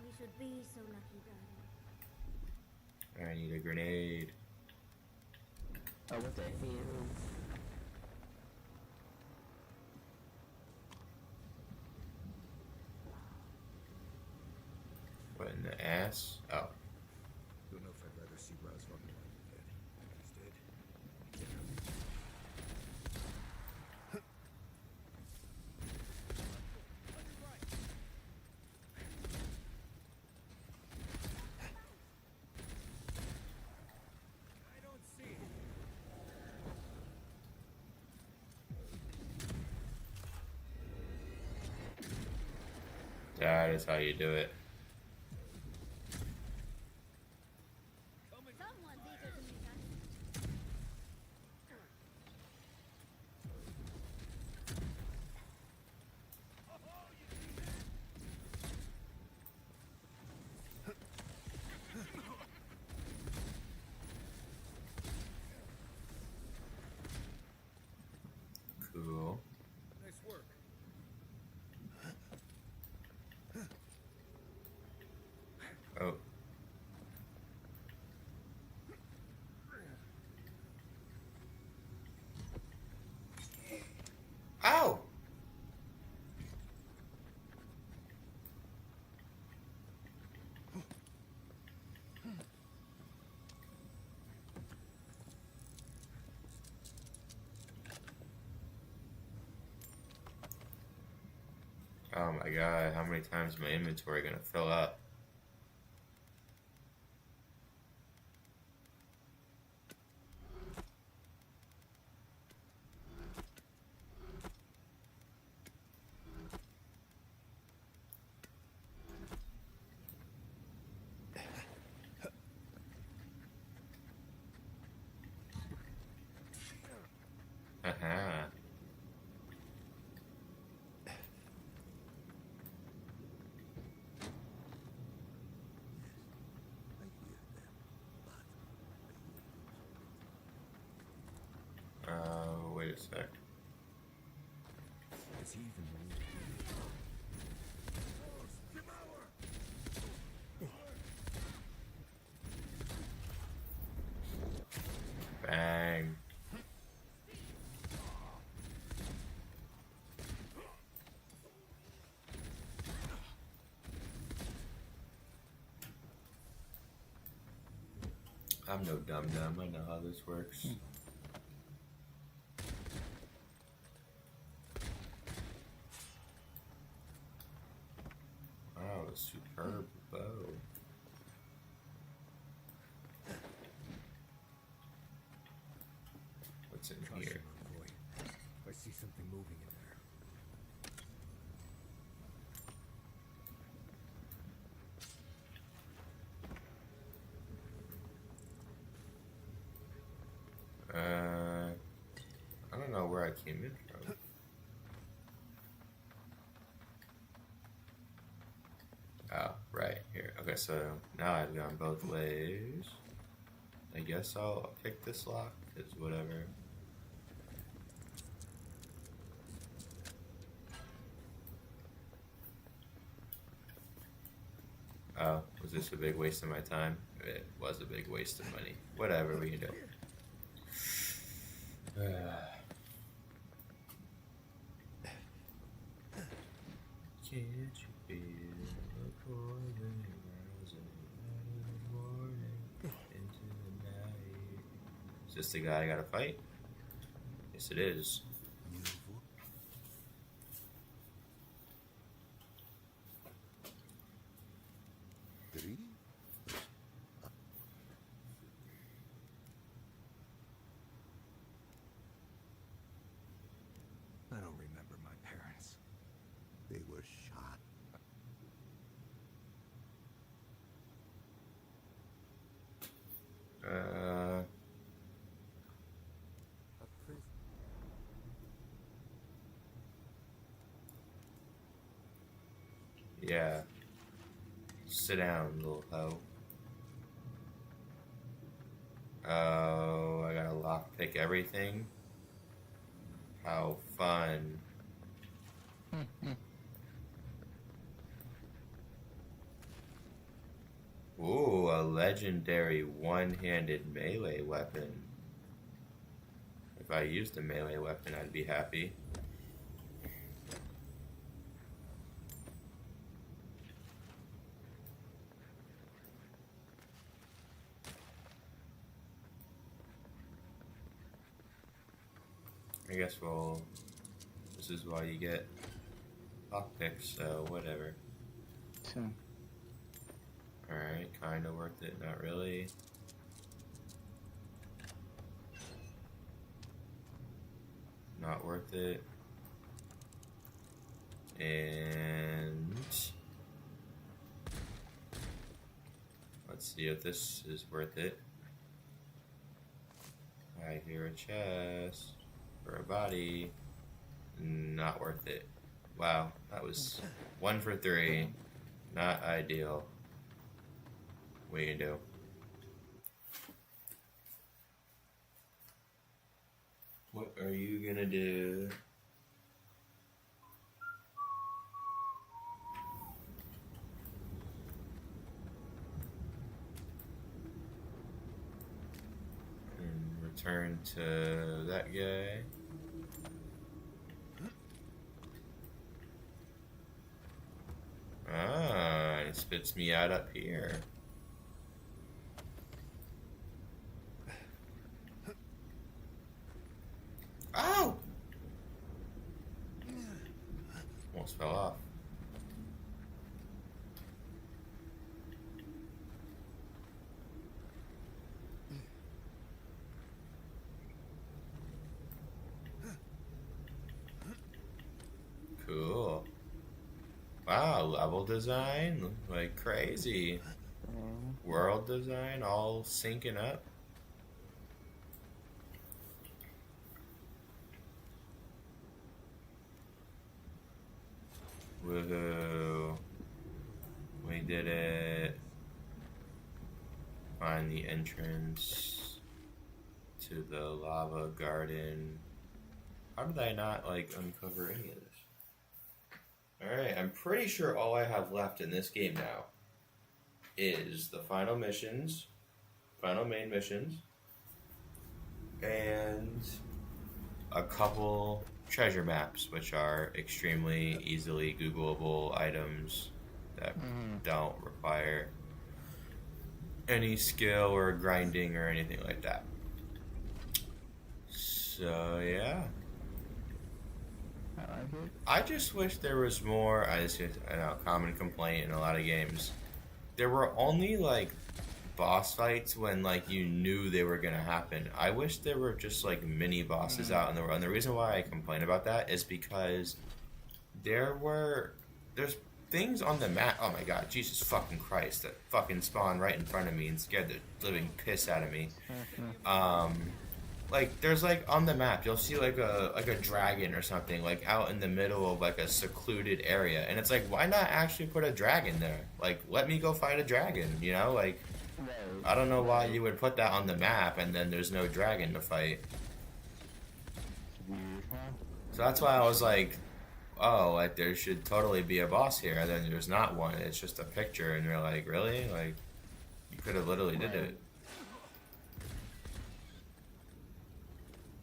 We should be so lucky, darling. I need a grenade. Oh, what the hell? What in the ass? Oh. Don't know if I'd rather see Rouse on dead. He's dead. I don't see him. That is how you do it. Someone's eager to meet us. Cool. Nice work. Oh. Ow! Oh my god, how many times is my inventory gonna fill up? Haha. Wait a sec. Is he even moving? Bang. I'm no dum-dum, I know how this works. Wow, a superb bow. What's in Caution, here? envoy. I see something moving in there. know where I came in from. Oh, right here. Okay, so now I've gone both ways. I guess I'll pick this lock, because whatever. Oh, was this a big waste of my time? It was a big waste of money. Whatever, we can do. Can't you feel the poison rising out of the morning into the night? Is this the guy I gotta fight? Yes, it is. I don't remember my parents. They were shot. Yeah. Sit down, little hoe. Oh, I gotta lockpick everything? How fun. Ooh, a legendary one-handed melee weapon. If I used a melee weapon, I'd be happy. I guess this is why you get lockpicks, so whatever. So, Alright, kinda worth it, not really. Not worth it. And let's see if this is worth it. I hear a chest for a body. Not worth it. Wow, that was 1 for 3. Not ideal. What are you gonna do? What are you gonna do? And return to that guy. Ah, it spits me out up here. Ow! Almost fell off. Cool. Wow, level design, like crazy. World design, all syncing up. Woohoo. We did it. Find the entrance to the lava garden. How did I not, like, uncover any of this? Alright, I'm pretty sure all I have left in this game now is the final missions, final main missions, and a couple treasure maps, which are extremely easily Googleable items that don't require any skill or grinding or anything like that. So, yeah. I like it. I just wish there was more. I know, common complaint in a lot of games. There were only like boss fights when like you knew they were gonna happen. I wish there were just like mini bosses out in the world. And the reason why I complain about that is because there's things on the map. Oh my god, Jesus fucking Christ! That fucking spawned right in front of me and scared the living piss out of me. like there's like on the map you'll see like a dragon or something like out in the middle of like a secluded area, and it's like, why not actually put a dragon there? Like, let me go fight a dragon, you know? Like, I don't know why you would put that on the map and then there's no dragon to fight. So that's why I was like, oh, like there should totally be a boss here, and then there's not one. It's just a picture, and you're like, really? Like, you could have literally did it.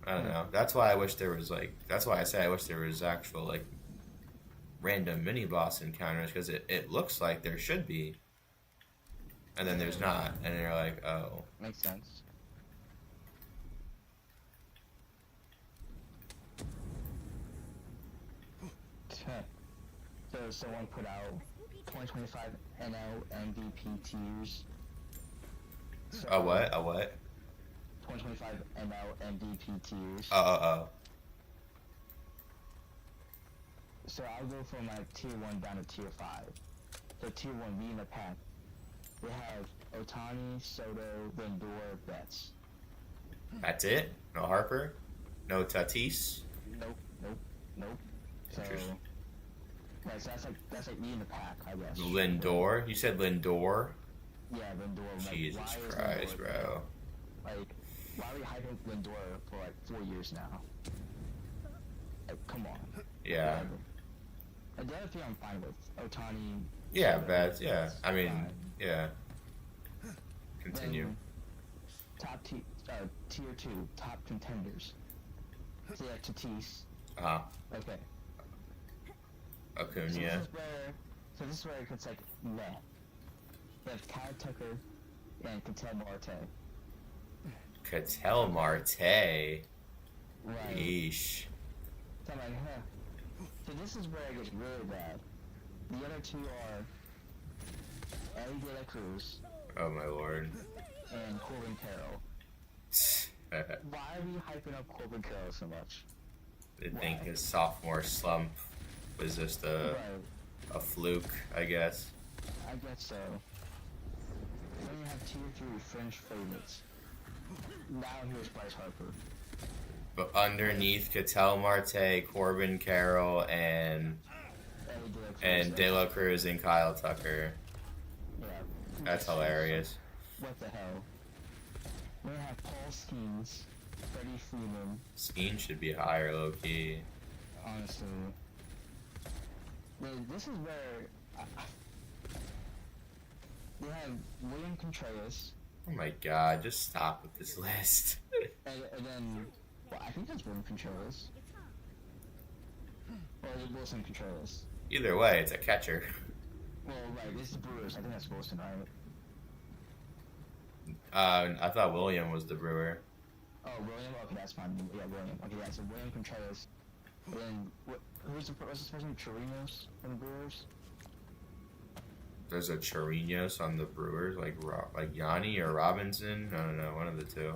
I don't know. That's why I wish there was like. That's why I say I wish there was actual like random mini boss encounters, because it looks like there should be, and then there's not, and you're like, oh. Makes sense. So someone put out 2025 NL MVP tiers. So A what? A what? 2025 NL MVP tiers. Oh. So I'll go from like tier 1 down to tier 5. So tier 1, me in the pack. We have Otani, Soto, Lindor, Betts. That's it? No Harper? No Tatis? Nope. So, Interesting. right, so that's like me in the pack, I guess. Lindor? You said Lindor? Yeah, Lindor. Like, Jesus why is Christ, Lindor, bro. Like, why are we hyping Lindor for like 4 years now? Like, come on. Yeah. Whatever. And the other thing I'm fine with, Otani. Yeah, Soto, bad. Yeah. Betts, I mean, fine. yeah. Continue. Then, tier 2, top contenders. So yeah, Tatis. Uh-huh. Okay. Acuna. So this is where it gets like meh. You have Kyle Tucker and Ketel Marte. Ketel Marte. Right. Yeesh. So I'm like, huh. So this is where it gets really bad. The other two are Eddie De La Cruz Oh my lord. and Corbin Carroll. Why are we hyping up Corbin Carroll so much? I think his sophomore slump was just a fluke, I guess. I guess so. Then you have tier 3 French favorites. Now here's Bryce Harper. But underneath Ketel Marte, Corbin Carroll, and De La Cruz and Kyle Tucker. Yeah. That's hilarious. What the hell? We have Paul Skeens, Freddie Freeman. Skeen should be higher, low key. Honestly. This is where we have William Contreras. Oh my god, just stop with this list. And then, well, I think that's William Contreras. Or is it Wilson Contreras? Either way, it's a catcher. Well, right, this is Brewers. I think that's Wilson, right? I thought William was the Brewer. Oh, William? Okay, that's fine. Yeah, William. Okay, yeah, so William Contreras. Then, what's this person? Chirinos from the Brewers? There's a Chirinos on the Brewers, like Yanni or Robinson. I don't know, one of the two.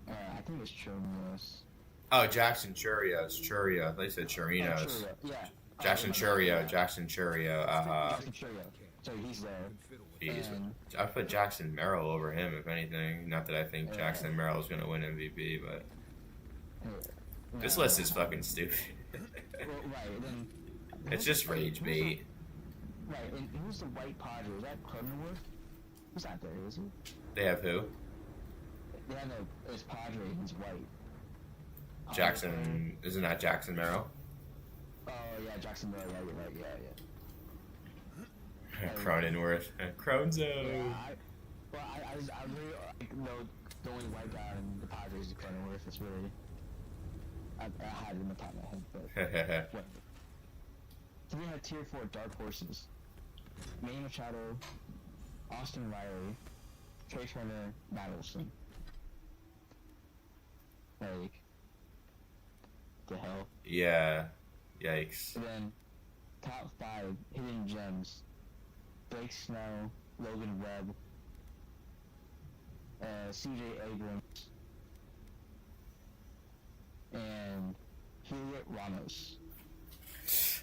I think it's Chirinos. Oh, Jackson Churios. Churio. They said Chirinos. Churio, yeah. Jackson Churio. Jackson Churio. Jackson Churio. So he's there. Jeez. And- I put Jackson Merrill over him, if anything. Not that I think Jackson Merrill's going to win MVP, but this list is fucking stupid. Well, right, then... It's just rage bait. Right, and who's the white Padre? Is that Cronenworth? He's not there, is he? They have who? They have it's Padre, he's white. Jackson. Isn't that Jackson Merrill? Oh, yeah, Jackson Miller, yeah, you're right, yeah. Cronenworth. Cronzo. Yeah, I really know the only white guy in the Padres is Cronenworth. It's really... I had it in the top of my head, but... What? So we have tier 4 dark horses. Manny Machado, Austin Riley, Trey Turner, Matt Olson. Like... The hell? Yeah. Yikes. And then, top 5 hidden gems. Blake Snow, Logan Webb, CJ Abrams, and Heliot Ramos.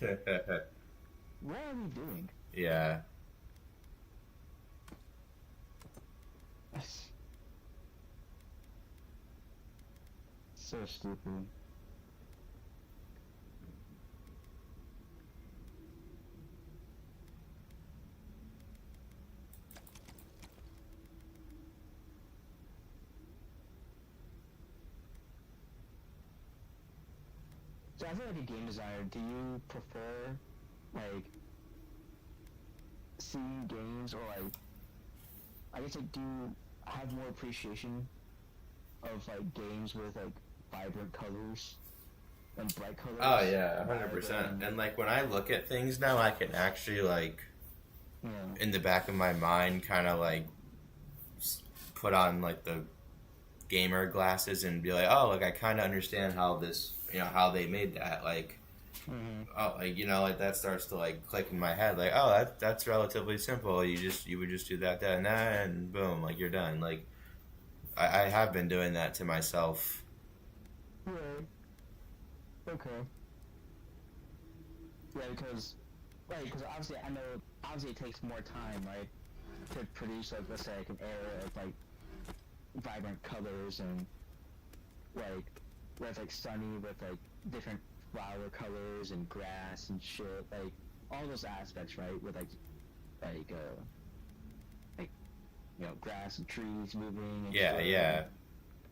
What are we doing? Yeah. So stupid. So I feel like a game designer, do you prefer, like, seeing games, or like, I guess, like, do you have more appreciation of, like, games with, like, vibrant colors and bright colors? Oh yeah, 100%. And like when I look at things now, I can actually like, Yeah. in the back of my mind, kind of like put on like the gamer glasses and be like, oh, like I kind of understand how this, how they made that. Like, oh, like like that starts to like click in my head. Like, oh, that's relatively simple. You would just do that, and that, and boom, like you're done. Like, I have been doing that to myself. Right. Okay. Yeah, because obviously I know, obviously it takes more time, right, to produce, like, let's say, like, an era of, like, vibrant colors and, like, where it's, like, sunny with, like, different flower colors and grass and shit, like, all those aspects, right, with, like, grass and trees moving and Yeah, shit, yeah. and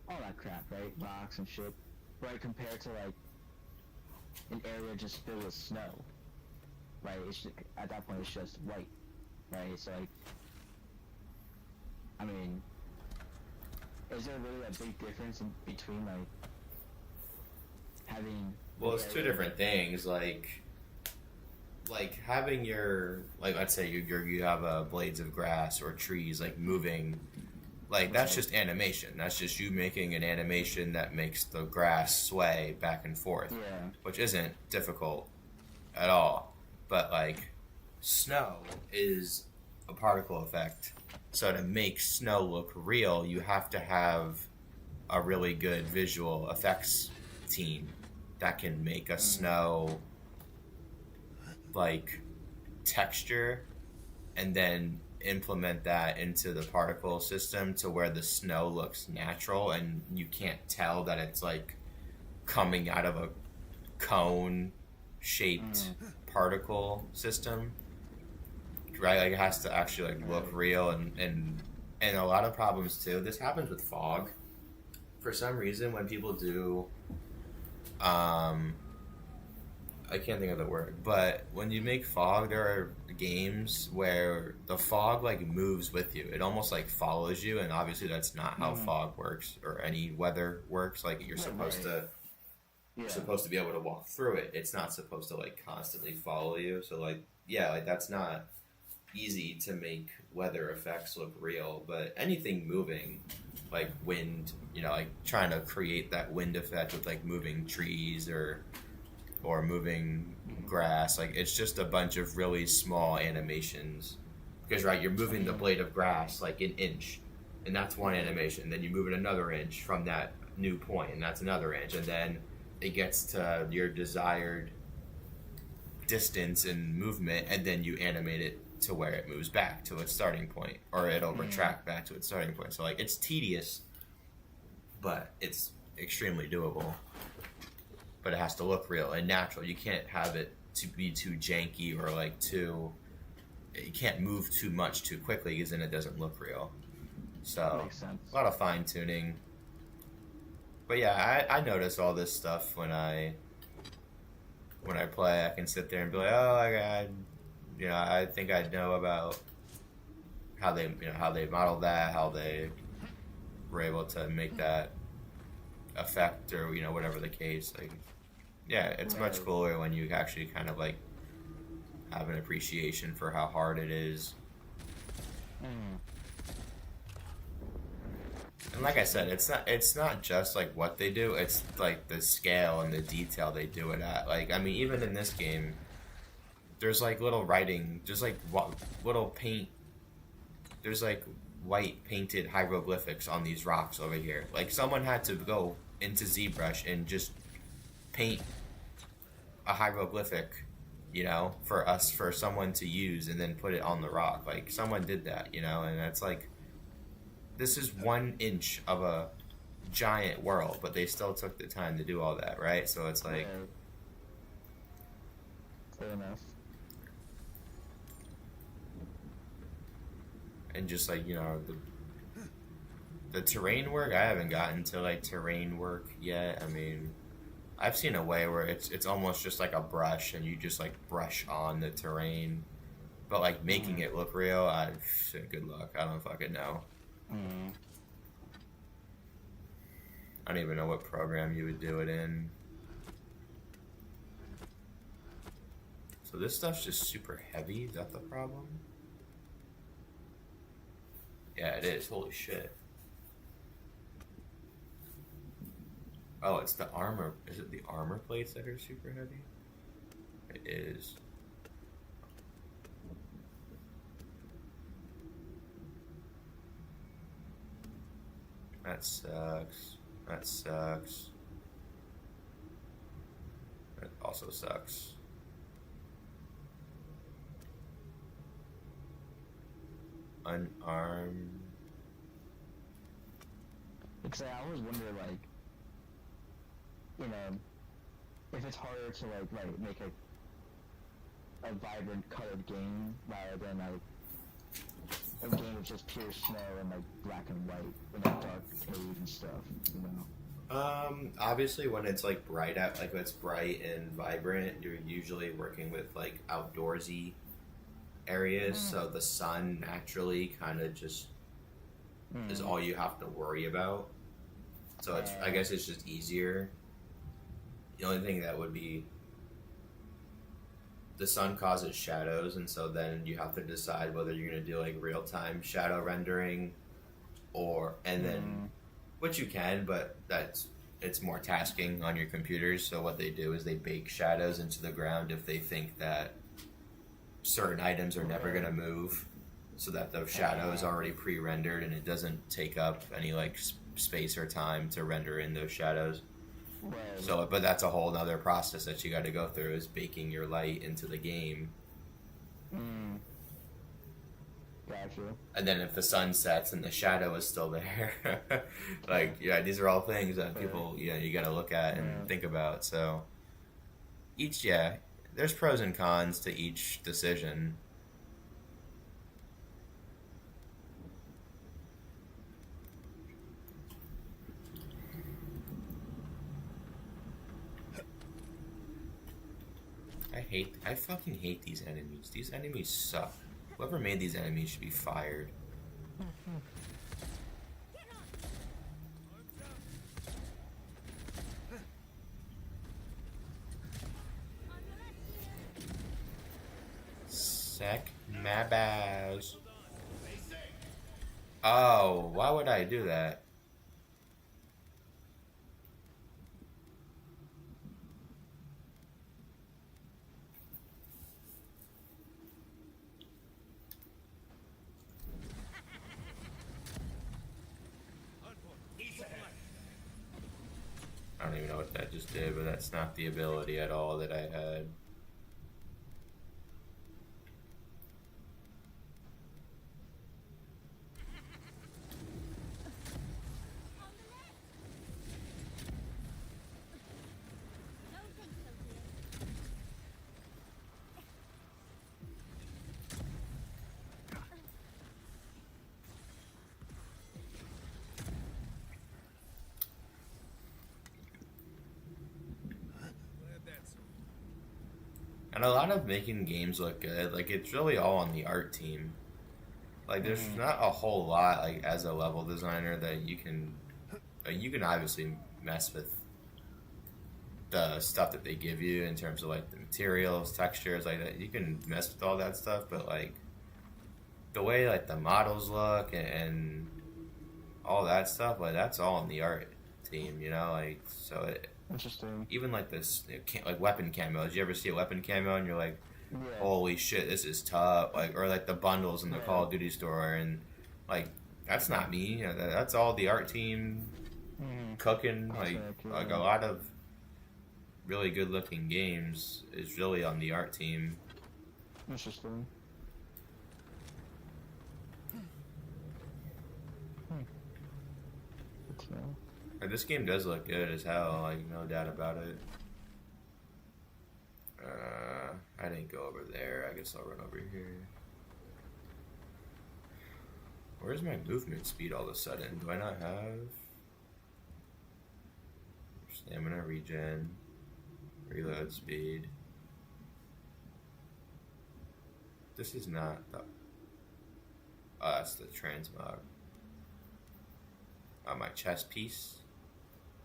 all that crap, right, rocks and shit, right, compared to, like, an area just filled with snow, right? It's just, at that point it's just white, right? It's like, I mean, is there really a big difference in between, like, having? Well, it's two different things. Like having your, like, let's say you have blades of grass or trees like moving. Like, that's just animation. That's just you making an animation that makes the grass sway back and forth. Yeah. Which isn't difficult at all. But, like, snow is a particle effect. So to make snow look real, you have to have a really good visual effects team that can make a snow, like, texture and then implement that into the particle system to where the snow looks natural and you can't tell that it's like coming out of a cone shaped particle system, right? Like it has to actually like look real, and a lot of problems too. This happens with fog for some reason when people do I can't think of the word, but when you make fog, there are games where the fog like moves with you. It almost like follows you, and obviously that's not how fog works or any weather works. Like you're supposed to be able to walk through it. It's not supposed to like constantly follow you. So like like that's not easy to make weather effects look real. But anything moving, like wind, like trying to create that wind effect with like moving trees or moving grass, like it's just a bunch of really small animations, because right, you're moving the blade of grass like an inch, and that's one animation. Then you move it another inch from that new point, and that's another inch, and then it gets to your desired distance and movement, and then you animate it to where it moves back to its starting point, or it'll retract back to its starting point. So like it's tedious, but it's extremely doable. But it has to look real and natural. You can't have it to be too janky or like too. You can't move too much too quickly, because then it doesn't look real. So Makes sense. A lot of fine tuning. But yeah, I notice all this stuff when I play. I can sit there and be like, oh, I think I know about how they modeled that, how they were able to make that effect, or whatever the case. Like, yeah, it's much cooler when you actually kind of like have an appreciation for how hard it is. And like I said, it's not just like what they do, it's like the scale and the detail they do it at. Like, I mean, even in this game, there's like little writing, just like little paint, there's like white painted hieroglyphics on these rocks over here. Like, someone had to go into ZBrush and just paint a hieroglyphic, for someone to use, and then put it on the rock. Like, someone did that, and that's like, this is 1 inch of a giant world, but they still took the time to do all that, right? So it's like, Right. Fair enough. and just like, you know, the terrain work, I haven't gotten to like terrain work yet. I mean, I've seen a way where it's almost just like a brush and you just like brush on the terrain, but like making it look real, good luck. I don't fucking know. Mm. I don't even know what program you would do it in. So this stuff's just super heavy. Is that the problem? Yeah, it is. Holy shit. Oh, it's the armor. Is it the armor plates that are super heavy? It is. That sucks. That sucks. That also sucks. Unarmed. Because I always wonder, like, you know, if it's harder to like make a vibrant colored game rather than like a game of just pure snow and like black and white and like dark cave and stuff, you know. Obviously when it's like bright out, like when it's bright and vibrant, you're usually working with like outdoorsy areas, so the sun naturally kind of just is all you have to worry about. So it's, I guess it's just easier. The only thing that would be the sun causes shadows, and so then you have to decide whether you're going to do like real-time shadow rendering or then which you can, but it's more tasking on your computers. So what they do is they bake shadows into the ground if they think that certain items are never going to move, so that the shadow is already pre-rendered and it doesn't take up any like space or time to render in those shadows. Right. So, but that's a whole other process that you got to go through, is baking your light into the game. Gotcha. And then if the sun sets and the shadow is still there, like, yeah, these are all things that people, you got to look at and think about. So each, there's pros and cons to each decision. I fucking hate these enemies. These enemies suck. Whoever made these enemies should be fired. Sack my bows. Oh, why would I do that? I don't even know what that just did, but that's not the ability at all that I had. And a lot of making games look good, like, it's really all on the art team. Like, there's not a whole lot, like, as a level designer that you can obviously mess with the stuff that they give you in terms of, like, the materials, textures, like that. You can mess with all that stuff, but, like, the way, like, the models look and all that stuff, like, that's all on the art team, you know? Like, so Interesting. even like this, like weapon camos. You ever see a weapon camo and you're like, holy shit, this is tough. Like, or like the bundles in the Call of Duty store, and like, that's not me. You know, that's all the art team cooking. Like a lot of really good looking games is really on the art team. Interesting. Good to know. Like, this game does look good as hell, like, no doubt about it. I didn't go over there. I guess I'll run over here. Where's my movement speed all of a sudden? Do I not have stamina regen, reload speed? This is not the... Oh, that's the transmog. Oh, my chest piece?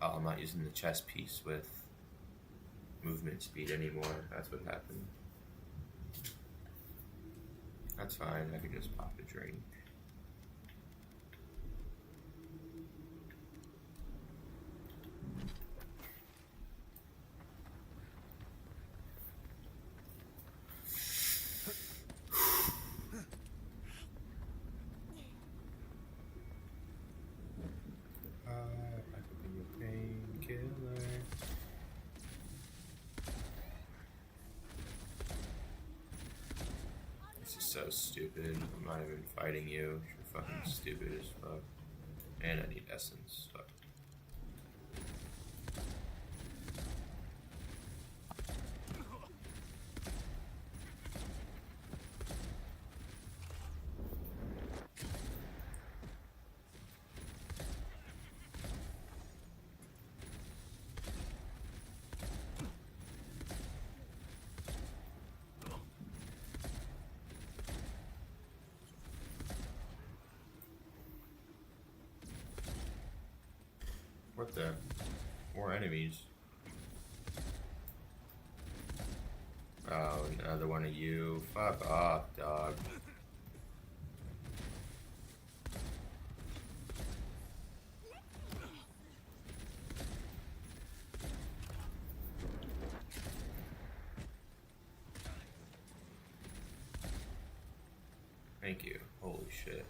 Oh, I'm not using the chest piece with movement speed anymore. That's what happened. That's fine. I can just pop a drink. I could be a painkiller. This is so stupid. I'm not even fighting you. You're fucking stupid as fuck. And I need essence. Fuck. What the? More enemies. Oh, another one of you. Fuck off, dog. Thank you. Holy shit.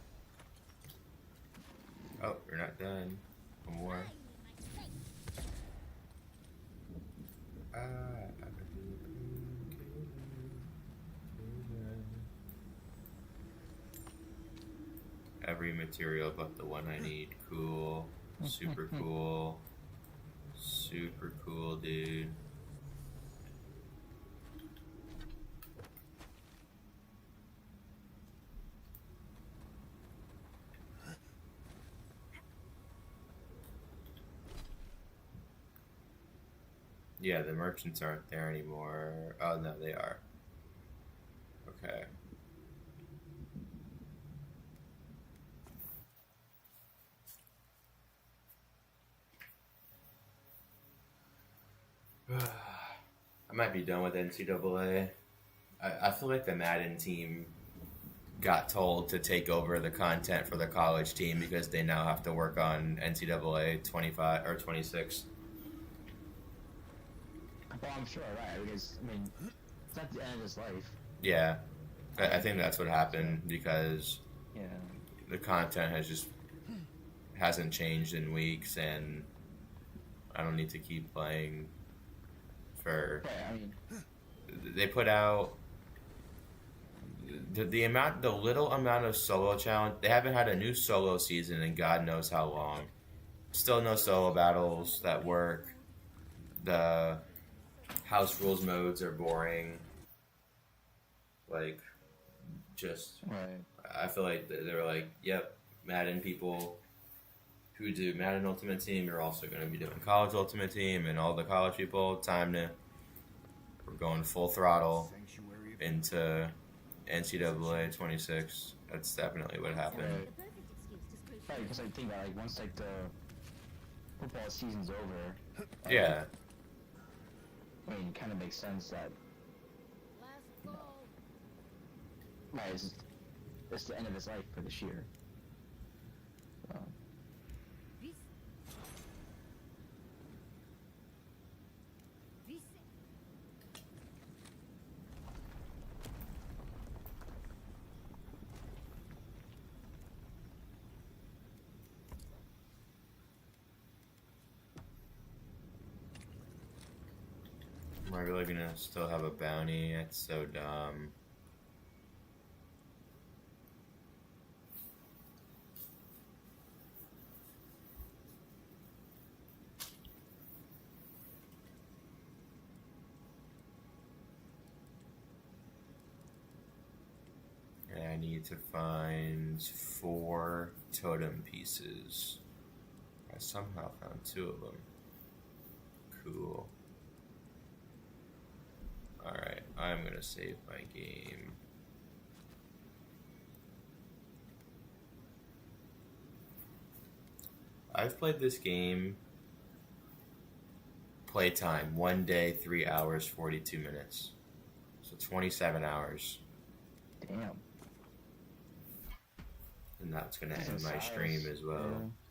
Oh, you're not done. One more. Every material but the one I need. Cool. Super cool. Super cool, dude. Yeah, the merchants aren't there anymore. Oh, no, they are. Okay. I might be done with NCAA. I feel like the Madden team got told to take over the content for the college team because they now have to work on NCAA 25 or 26. Well, I'm sure, right? Because, I mean, it's not the end of his life. Yeah. I think that's what happened because Yeah. the content hasn't changed in weeks, and I don't need to keep playing for... Right, I mean... They put out... The little amount of solo challenge... They haven't had a new solo season in God knows how long. Still no solo battles that work. The house rules modes are boring. Like, just... Right. I feel like they were like, yep, Madden people who do Madden Ultimate Team are also going to be doing College Ultimate Team, and all the college people, we're going full throttle into NCAA 26. That's definitely what happened. Right, because I think that, like, once, like, the football season's over... Yeah. I mean, it kind of makes sense that... You know, right, it's the end of his life for this year. Am I really gonna still have a bounty? That's so dumb. need to find 4 totem pieces. I somehow found 2 of them. Cool. Alright, I'm gonna save my game. I've played this game playtime 1 day, 3 hours, 42 minutes. So 27 hours. Damn. And that's gonna end Decent my size, stream as well. yeah.